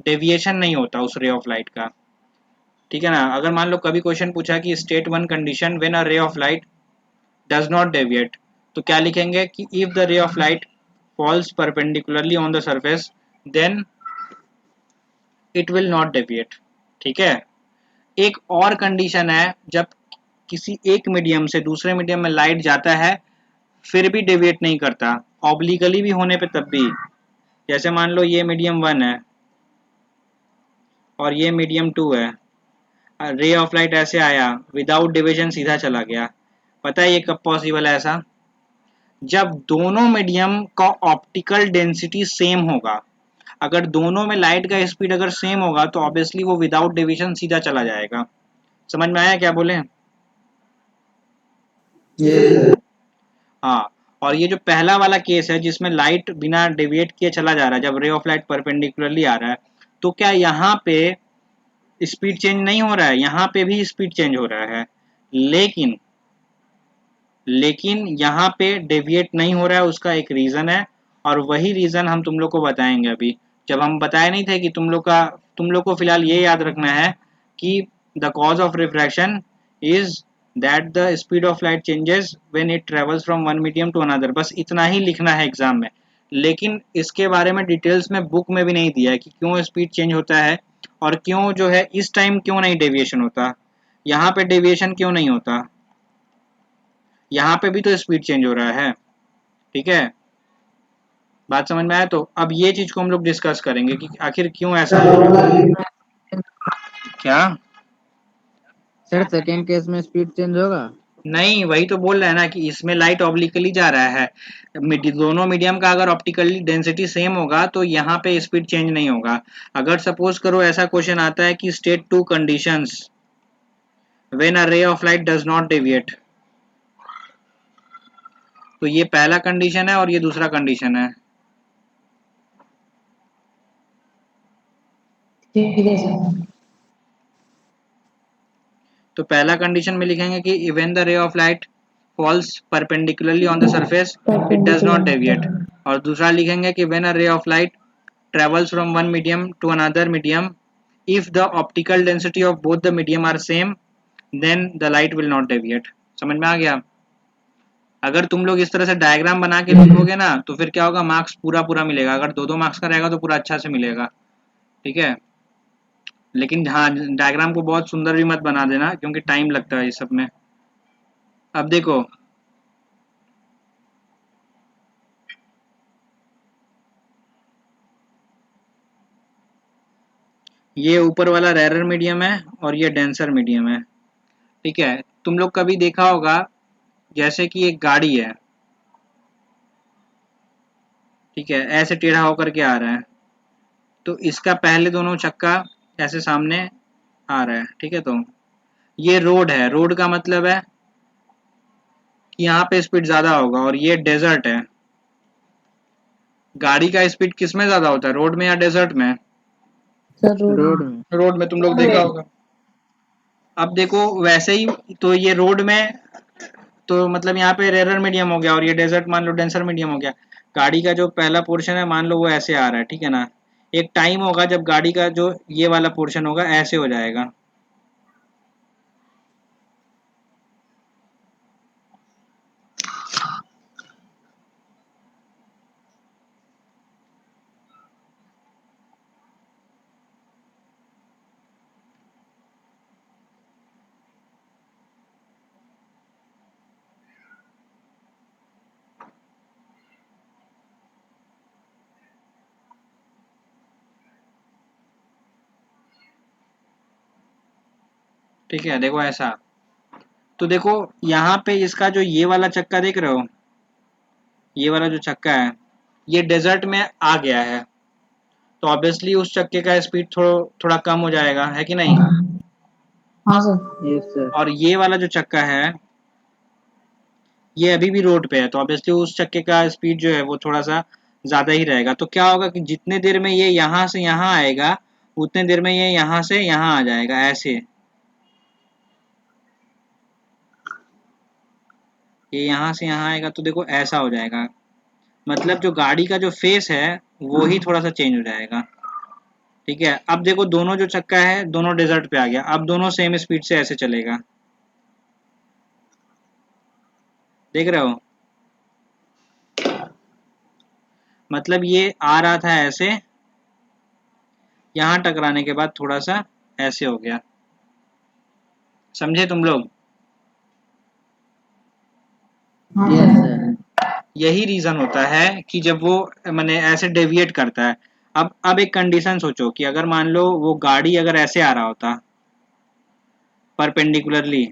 डेविएशन नहीं होता उस रे ऑफ लाइट का। ठीक है ना? अगर मान लो कभी क्वेश्चन पूछा कि state one condition when a ray of light does not deviate, तो क्या लिखेंगे कि if the ray of light falls perpendicularly on the surface then it will not deviate. ठीक है। एक और कंडीशन है जब किसी एक मीडियम से दूसरे मीडियम में लाइट जाता है फिर भी डेविएट नहीं करता, ऑब्लिकली भी होने पे तब भी। जैसे मान लो ये मीडियम 1 है और ये मीडियम 2 है, रे ऑफ लाइट ऐसे आया विदाउट डिवीजन सीधा चला गया। पता है ये कब पॉसिबल है ऐसा? जब दोनों मीडियम का ऑप्टिकल डेंसिटी सेम होगा। अगर दोनों में लाइट का स्पीड अगर सेम होगा तो ऑब्वियसली वो विदाउट डिवीजन सीधा चला जाएगा। समझ में आया क्या बोले? हाँ, और ये जो पहला वाला केस है जिसमें लाइट बिना डेविएट किए चला जा रहा है, जब रे ऑफ लाइट परपेंडिकुलरली आ रहा है, तो क्या यहाँ पे स्पीड चेंज नहीं हो रहा है? यहाँ पे भी स्पीड चेंज हो रहा है लेकिन यहाँ पे डेविएट नहीं हो रहा है। उसका एक रीजन है और वही रीजन हम तुम लोग को बताएंगे अभी। जब हम बताए नहीं थे कि तुम लोग को फिलहाल ये याद रखना है कि the cause of refraction is that the speed of light changes when it travels from one medium to another. बस इतना ही लिखना है एग्जाम में, लेकिन इसके बारे में डिटेल्स में बुक में भी नहीं दिया है कि क्यों स्पीड चेंज होता है और क्यों जो है इस टाइम क्यों नहीं डेविएशन होता, यहाँ पे डेविएशन क्यों नहीं होता। यहाँ पे भी तो स्पीड चेंज हो रहा है। ठीक है, बात समझ में आया? तो अब ये चीज को हम लोग डिस्कस करेंगे कि आखिर क्यों ऐसा हो रहा है। क्या? सर सेकेंड केस में स्पीड चेंज होगा? नहीं, वही तो बोल रहा है ना कि इसमें लाइट ऑब्लिकली जा रहा है। दोनों मीडियम का अगर ऑप्टिकली डेंसिटी सेम होगा तो यहाँ पे स्पीड चेंज नहीं होगा। अगर सपोज करो ऐसा क्वेश्चन आता है कि state to conditions when a ray of light does not deviate, तो ये पहला कंडीशन है और ये दूसरा कंडीशन है। ठीक है सर। तो पहला कंडीशन में लिखेंगे कि when the ray of light falls perpendicularly on the surface it does not deviate. और दूसरा लिखेंगे कि when a ray of light travels from one medium to another medium if the optical density of both the medium are same then the light will not deviate। समझ में आ गया? अगर तुम लोग इस तरह से डायग्राम बना के लिखोगे ना तो फिर क्या होगा, मार्क्स पूरा पूरा मिलेगा। अगर दो दो मार्क्स का रहेगा तो पूरा अच्छा से मिलेगा। ठीक है, लेकिन हाँ डायग्राम को बहुत सुंदर भी मत बना देना क्योंकि टाइम लगता है इस सब में। अब देखो ये ऊपर वाला रेयर मीडियम है और ये डेंसर मीडियम है। ठीक है, तुम लोग कभी देखा होगा जैसे कि एक गाड़ी है, ठीक है, ऐसे टेढ़ा होकर के आ रहा है, तो इसका पहले दोनों चक्का ऐसे सामने आ रहा है। ठीक है, तो ये रोड है। रोड का मतलब है कि यहाँ पे स्पीड ज़्यादा होगा और ये डेजर्ट है। गाड़ी का स्पीड किस में ज़्यादा होता है, रोड में या डेजर्ट में? सर रोड रोड में। रोड में, तुम लोग देखा होगा। अब देखो वैसे ही, तो ये रोड में तो मतलब यहाँ पे रेरर मीडियम हो गया और ये डेजर्ट मान लो डेंसर मीडियम हो गया। गाड़ी का जो पहला पोर्शन है मान लो वो ऐसे आ रहा है, ठीक है ना। एक टाइम होगा जब गाड़ी का जो ये वाला पोर्शन होगा ऐसे हो जाएगा। ठीक है, देखो ऐसा। तो देखो यहाँ पे इसका जो ये वाला चक्का देख रहे हो, ये वाला जो चक्का है ये डेजर्ट में आ गया है, तो ऑब्वियसली उस चक्के का स्पीड थोड़ा कम हो जाएगा, है कि नहीं। हाँ सर। Yes sir. और ये वाला जो चक्का है ये अभी भी रोड पे है, तो ऑब्वियसली उस चक्के का स्पीड जो है वो थोड़ा सा ज़्यादा ही रहेगा। तो क्या होगा कि जितने देर में ये यहाँ से यहाँ आएगा उतने देर में ये यहाँ से यहाँ आ जाएगा, ऐसे। ये यहाँ से यहाँ आएगा तो देखो ऐसा हो जाएगा, मतलब जो गाड़ी का जो फेस है वो ही थोड़ा सा चेंज हो जाएगा। ठीक है, अब देखो दोनों जो चक्का है दोनों डेजर्ट पे आ गया, अब दोनों सेम स्पीड से ऐसे चलेगा, देख रहे हो। मतलब ये आ रहा था ऐसे, यहाँ टकराने के बाद थोड़ा सा ऐसे हो गया, समझे तुम लोग। हाँ यस सर। सर। यही रीजन होता है कि जब वो मैंने ऐसे डेविएट करता है। अब एक कंडीशन सोचो कि अगर मान लो वो गाड़ी अगर ऐसे आ रहा होता परपेंडिकुलरली,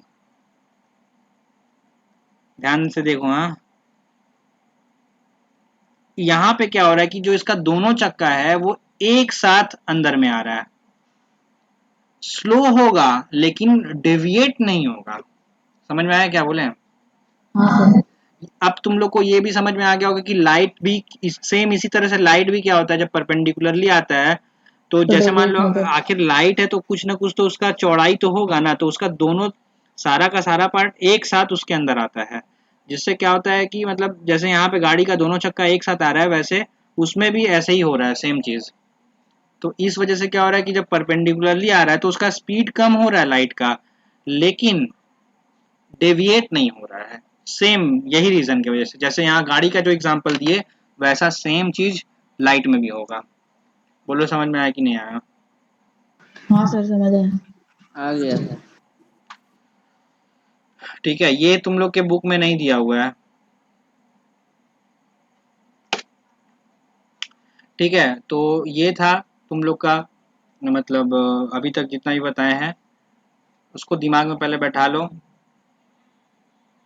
ध्यान से देखो। हाँ, यहाँ पे क्या हो रहा है कि जो इसका दोनों चक्का है वो एक साथ अंदर में आ रहा है, स्लो होगा लेकिन डेविएट नहीं होगा। समझ में आया क्या बोले। हाँ सर। अब तुम लोग को ये भी समझ में आ गया होगा कि लाइट भी सेम इसी तरह से लाइट भी क्या होता है जब परपेंडिकुलरली आता है, तो तो जैसे मान डेविएट लो नहीं कर। आखिर लाइट है तो कुछ ना कुछ तो उसका चौड़ाई तो होगा ना, तो उसका दोनों सारा का सारा पार्ट एक साथ उसके अंदर आता है, जिससे क्या होता है कि मतलब जैसे यहाँ पे गाड़ी का दोनों चक्का एक साथ आ रहा है वैसे उसमें भी ऐसे ही हो रहा है सेम चीज। तो इस वजह से क्या हो रहा है कि जब परपेंडिकुलरली आ रहा है तो उसका स्पीड कम हो रहा है लाइट का, लेकिन डेविएट नहीं हो रहा है। सेम यही रीजन की वजह से, जैसे यहाँ गाड़ी का जो एग्जांपल दिए वैसा सेम चीज लाइट में भी होगा। बोलो समझ में आया कि नहीं आया। हाँ सर समझ आया। आ गया सर। ठीक है, ये तुम लोग के बुक में नहीं दिया हुआ है। ठीक है, तो ये था तुम लोग का, मतलब अभी तक जितना भी बताए हैं उसको दिमाग में पहले बैठा लो।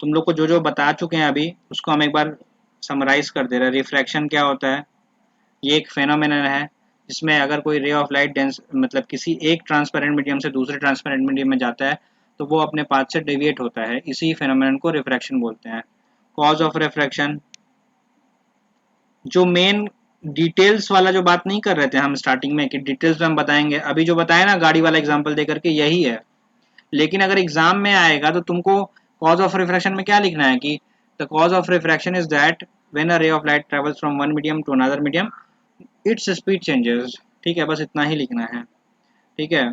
तुम लोग को जो जो बता चुके हैं अभी उसको हम एक बार समराइज कर दे रहे हैं। रिफ्रैक्शन क्या होता है, ये एक फेनोमेनन है जिसमें अगर कोई रे ऑफ लाइट डेंस मतलब किसी एक ट्रांसपेरेंट मीडियम से दूसरे ट्रांसपेरेंट मीडियम में जाता है तो वो अपने पाथ से डेविएट होता है, इसी फेनोमेनन को रिफ्रैक्शन बोलते हैं। कॉज ऑफ रिफ्रैक्शन, जो मेन डिटेल्स वाला जो बात नहीं कर रहे थे हम स्टार्टिंग में कि डिटेल्स में हम बताएंगे, अभी जो बताया ना गाड़ी वाला एग्जांपल दे करके यही है। लेकिन अगर एग्जाम में आएगा तो तुमको कॉज ऑफ रिफ्रैक्शन में क्या लिखना है कि the cause of refraction is that when a ray of light travels from one medium to another medium its speed changes. ठीक है, बस इतना ही लिखना है। ठीक है,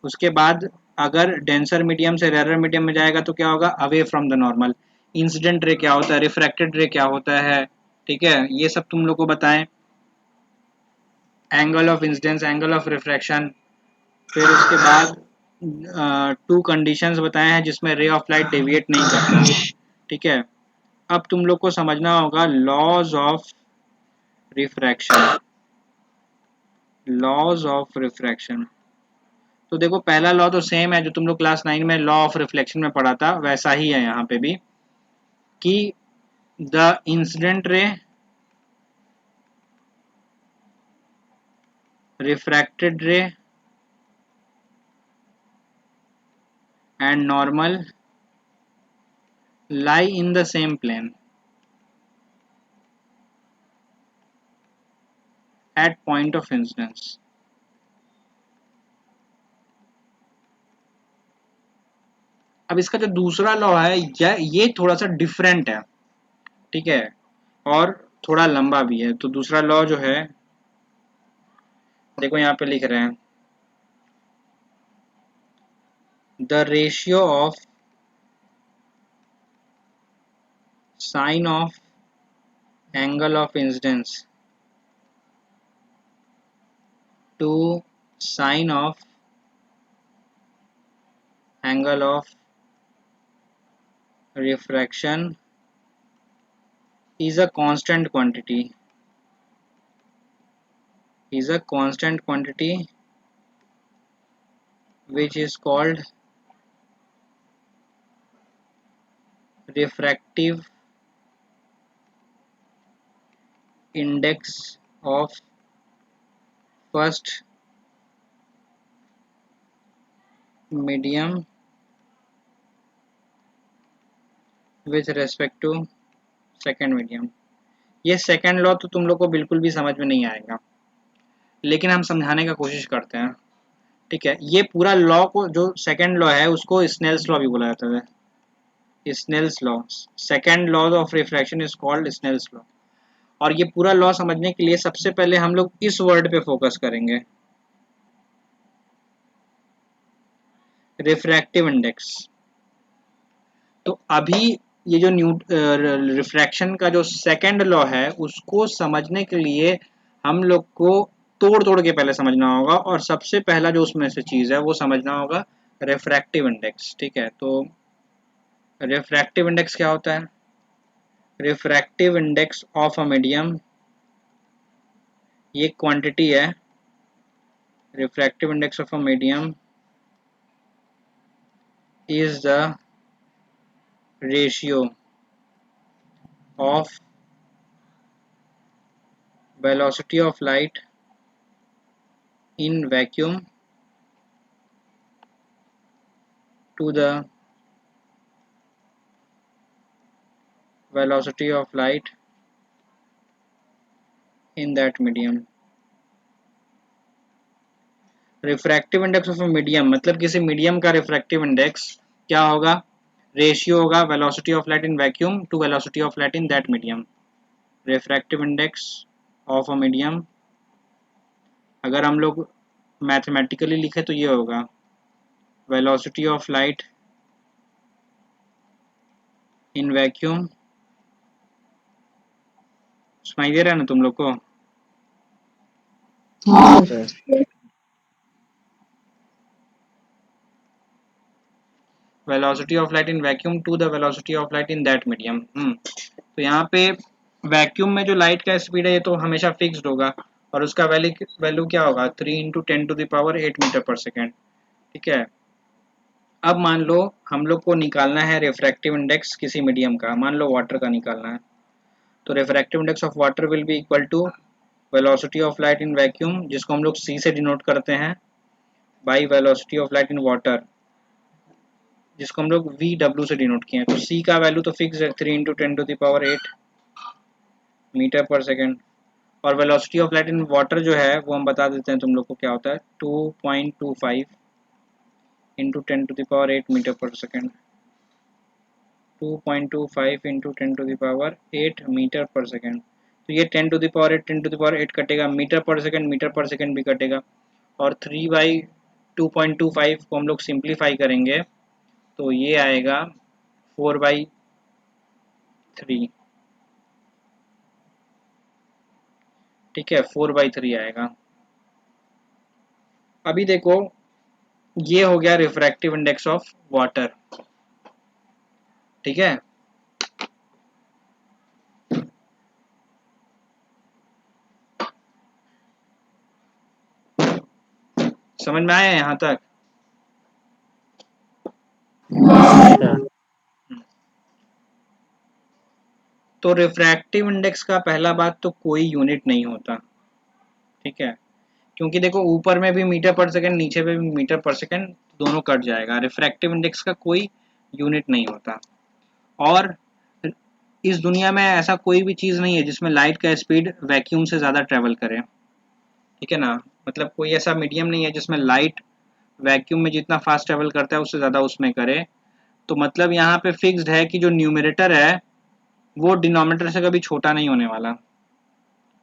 उसके बाद अगर डेंसर मीडियम से रेरर मीडियम में जाएगा तो क्या होगा, away from the normal. Incident ray क्या होता है, रिफ्रैक्टेड रे क्या होता है, ठीक है, ये सब तुम लोग को बताएं। Angle of incidence, angle of refraction, फिर उसके बाद टू कंडीशंस बताए हैं जिसमें रे ऑफ लाइट डेविएट नहीं करता। ठीक है, अब तुम लोग को समझना होगा laws of refraction. Laws of refraction, तो देखो पहला लॉ तो सेम है जो तुम लोग क्लास 9 में लॉ ऑफ रिफ्लेक्शन में पढ़ा था, वैसा ही है यहाँ पे भी कि द इंसिडेंट रे रिफ्रैक्टेड रे and normal lie in the same plane at point of incidence. अब इसका जो दूसरा लॉ है ये थोड़ा सा डिफरेंट है, ठीक है, और थोड़ा लंबा भी है। तो दूसरा लॉ जो है देखो यहाँ पे लिख रहे हैं, the ratio of sine of angle of incidence to sine of angle of refraction is a constant quantity which is called refractive index of first medium with respect to second medium. ये second law तो तुम लोग को बिल्कुल भी समझ में नहीं आएगा, लेकिन हम समझाने का कोशिश करते हैं, ठीक है। ये पूरा लॉ को, जो सेकेंड लॉ है उसको स्नेल्स लॉ भी बोला जाता है, Snell's law. Second law of refraction is called Snell's law. और ये पूरा लॉ समझने के लिए सबसे पहले हम लोग इस वर्ड पे फोकस करेंगे, रिफ्रैक्टिव इंडेक्स। तो अभी ये जो रिफ्रैक्शन का जो सेकंड लॉ है उसको समझने के लिए हम लोग को तोड़ तोड़ के पहले समझना होगा, और सबसे पहला जो उसमें से चीज़ है वो समझना होगा रिफ्रैक्टिव इंडेक्स, ठीक है। तो रिफ्रैक्टिव इंडेक्स क्या होता है? Refractive index of a medium, ये क्वांटिटी है। Refractive index of a medium is the ratio of velocity of light in vacuum to the velocity of light in that medium। Refractive index of a medium मतलब किसी medium का refractive index क्या होगा? Ratio होगा velocity of light in vacuum to velocity of light in that medium. Refractive index of a medium अगर हम लोग mathematically लिखे तो ये होगा velocity of light in vacuum. सुनाई दे रहा है ना तुम लोग को? हाँ velocity of light in vacuum to the velocity of light in that medium. तो यहाँ पे वैक्यूम में जो लाइट का स्पीड है ये तो हमेशा फिक्स्ड होगा, और उसका वैल्यू क्या होगा? 3 × 10⁸ मीटर पर सेकेंड, ठीक है। अब मान लो हम लोग को निकालना है रिफ्रैक्टिव इंडेक्स किसी मीडियम का, मान लो वाटर का निकालना है। तो refractive index of water will be equal to velocity of light in vacuum, जिसको हम लोग सी से डिनोट करते हैं, by velocity of light in water, जिसको हम लोग VW से डिनोट किए हैं। तो C का वैल्यू तो फिक्स है 3 × 10⁸ मीटर पर सेकेंड, और velocity of light in water जो है वो हम बता देते हैं तुम लोग को क्या होता है, 2.25 × 10⁸ metre per second. 2.25 × 10⁸ metre per second. तो ये 10⁸ कटेगा, मीटर पर सेकेंड भी कटेगा, और 3/2.25 को हम लोग सिंप्लीफाई करेंगे तो ये आएगा 4/3, ठीक है, 4/3 आएगा। अभी देखो ये हो गया रिफ्रैक्टिव इंडेक्स ऑफ वाटर, ठीक है। समझ में आया यहाँ तक? तो रिफ्रैक्टिव इंडेक्स का पहला बात तो कोई यूनिट नहीं होता, ठीक है, क्योंकि देखो ऊपर में भी मीटर पर सेकेंड, नीचे में भी मीटर पर सेकेंड, दोनों कट जाएगा। रिफ्रैक्टिव इंडेक्स का कोई यूनिट नहीं होता। और इस दुनिया में ऐसा कोई भी चीज़ नहीं है जिसमें लाइट का स्पीड वैक्यूम से ज़्यादा ट्रेवल करे, ठीक है ना। मतलब कोई ऐसा मीडियम नहीं है जिसमें लाइट वैक्यूम में जितना फास्ट ट्रेवल करता है उससे ज़्यादा उसमें करे। तो मतलब यहाँ पे फिक्स्ड है कि जो न्यूमरेटर है वो डिनोमिनेटर से कभी छोटा नहीं होने वाला,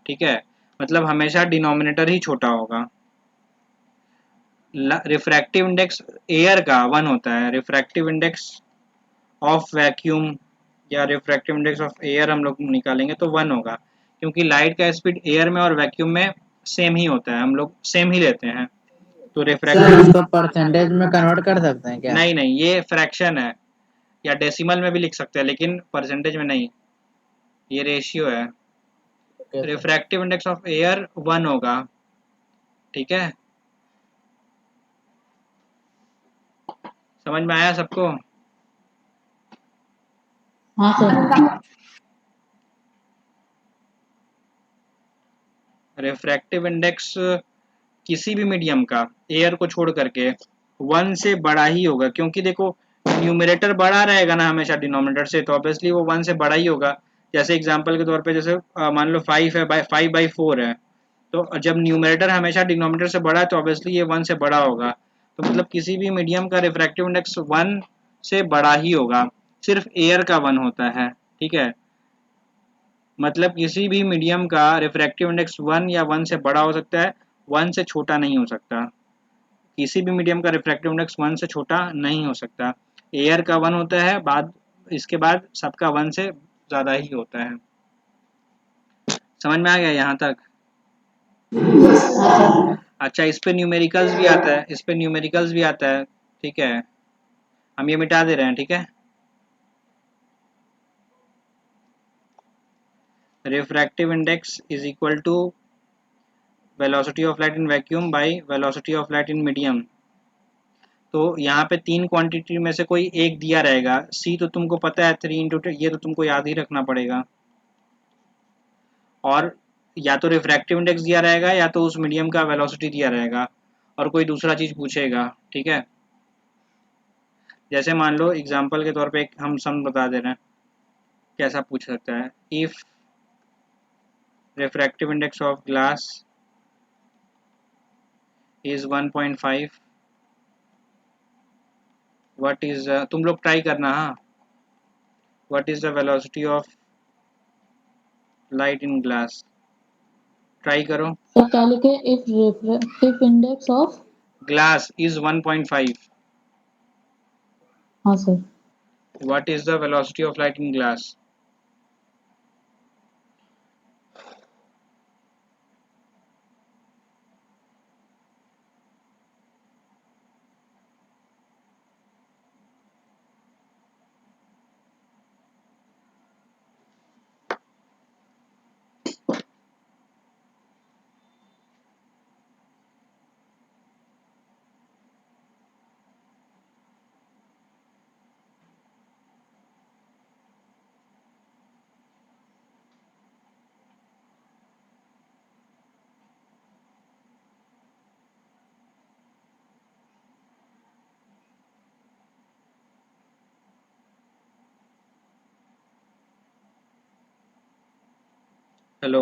ठीक है। मतलब हमेशा डिनोमिनेटर ही छोटा होगा। रिफ्रैक्टिव इंडेक्स एयर का 1 होता है, रिफ्रैक्टिव इंडेक्स ऑफ वैक्यूम या रिफ्रैक्टिव इंडेक्स ऑफ एयर हम लोग निकालेंगे तो 1 होगा, क्योंकि लाइट का स्पीड एयर में और वैक्यूम में सेम ही होता है, हम लोग सेम ही लेते हैं। तो सर रिफ्रैक्टिव इसको परसेंटेज में कन्वर्ट कर सकते हैं क्या? नहीं नहीं, ये फ्रैक्शन है, या डेसिमल में भी लिख सकते हैं लेकिन परसेंटेज में नहीं, ये रेशियो है। Okay sir. Refractive index of air 1 होगा, ठीक है। समझ में आया सबको? हाँ सर। रिफ्रैक्टिव इंडेक्स किसी भी मीडियम का एयर को छोड़ करके 1 से बड़ा ही होगा, क्योंकि देखो न्यूमरेटर बड़ा रहेगा ना हमेशा डिनोमिनेटर से, तो ऑब्वियसली वो 1 से बड़ा ही होगा। जैसे एग्जांपल के तौर पे, जैसे मान लो 5 है, 5/4 है, तो जब न्यूमरेटर हमेशा डिनोमिनेटर से बड़ा है तो ऑब्वियसली ये 1 से बड़ा होगा। तो मतलब किसी भी मीडियम का रिफ्रैक्टिव इंडेक्स 1 से बड़ा ही होगा, सिर्फ एयर का 1 होता है, ठीक है। मतलब किसी भी मीडियम का रिफ्रैक्टिव इंडेक्स 1 या 1 से बड़ा हो सकता है, 1 से छोटा नहीं हो सकता। किसी भी मीडियम का रिफ्रैक्टिव इंडेक्स 1 से छोटा नहीं हो सकता। एयर का 1 होता है, बाद इसके बाद सबका 1 से ज़्यादा ही होता है। समझ में आ गया यहाँ तक? अच्छा, इस पे न्यूमेरिकल्स भी आता है, इस पे न्यूमेरिकल्स भी आता है, ठीक है। हम ये मिटा दे रहे हैं, ठीक है। Refractive index is equal to velocity of light in vacuum by velocity of light in medium. तो यहाँ पे 3 क्वांटिटी में से कोई एक दिया रहेगा, सी तो तुमको पता है 3 × ये तो तुमको याद ही रखना पड़ेगा। और या तो रिफ्रैक्टिव इंडेक्स दिया रहेगा या तो उस मीडियम का वेलोसिटी दिया रहेगा, और कोई दूसरा चीज़ पूछेगा, ठीक है। जैसे मान लो एग्जांपल के तौर पे एक हम सम बता दे रहे हैं, कैसा पूछ सकता है। If refractive index of glass is 1.5, what is, तुम लोग ट्राई करना, हाँ, what is the velocity of light in glass, try करो। सर क्या लिखे? If refractive index of. Glass is 1.5, हाँ sir. What is the velocity of light in glass. Hello,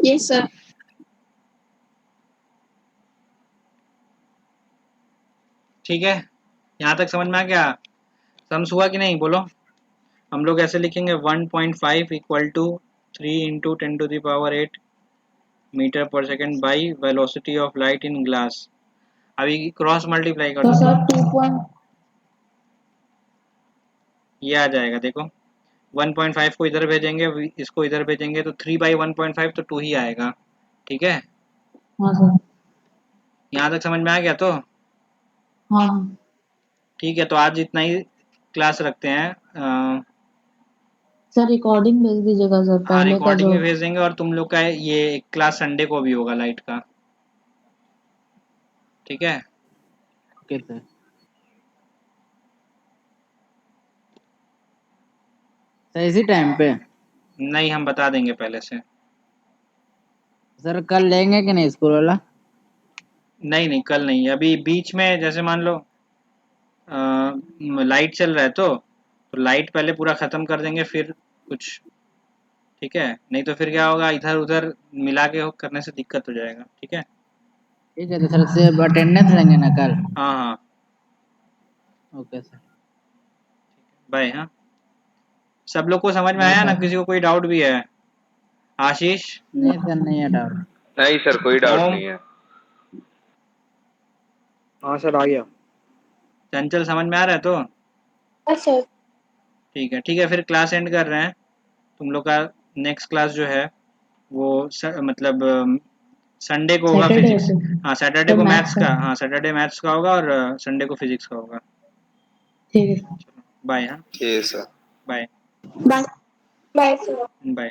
yes sir. ठीक है, यहाँ तक समझ में आ गया? सम्स हुआ कि नहीं, बोलो। हम लोग ऐसे लिखेंगे 1.5 equal to 3 × 10⁸ metre per second by velocity of light in glass. अभी क्रॉस मल्टीप्लाई कर तो दो, सर 2. ये आ जाएगा, देखो 1.5 को इधर भेजेंगे, इसको इधर भेजेंगे, तो 3/1.5 तो 2 ही आएगा, ठीक है। हाँ सर। यहाँ तक समझ में आ गया? तो हाँ ठीक है, तो आज इतना ही क्लास रखते हैं। सर, रिकॉर्डिंग भेज दीजिएगा सर, हाँ, पहले का रिकॉर्डिंग जो। भी भेज देंगे, और तुम लोग का ये क्लास संडे को भी होगा लाइट का, ठीक है। Okay sir. सर इसी टाइम पे? नहीं, हम बता देंगे पहले से। सर कल लेंगे कि नहीं स्कूल वाला? नहीं नहीं, कल नहीं, अभी बीच में जैसे मान लो लाइट चल रहा है तो लाइट पहले पूरा ख़त्म कर देंगे फिर कुछ, ठीक है? नहीं तो फिर क्या होगा, इधर-उधर मिला के करने से दिक्कत हो जाएगा, ठीक है? ठीक है, तो सर से अटेंडेंस लेंगे ना कल? हाँ, हाँ। Okay sir. बाय, हाँ। सब लोग को समझ में बाय आया ना? सर। किसी को कोई डाउट भी है? आशीष? नहीं सर, नहीं है डाउट। नहीं सर, कोई डाउट ओम? नहीं है। हाँ सर आ गया। चंचल समझ में आ रहा है तो? हाँ सर। ठीक है, फिर क्लास एंड कर रहे हैं। तुम लोग का नेक्स्ट क्लास जो है वो मतलब संडे को होगा सैटरडे फिजिक्स। को हाँ, सैटरडे सर को मैथ्स मैथ्स का। का, हाँ सैटरडे मैथ्स का होगा और संडे को फिजिक्स का होगा। ठीक है। बाय, हाँ, ये sir. Bye, bye bye sir. Bye.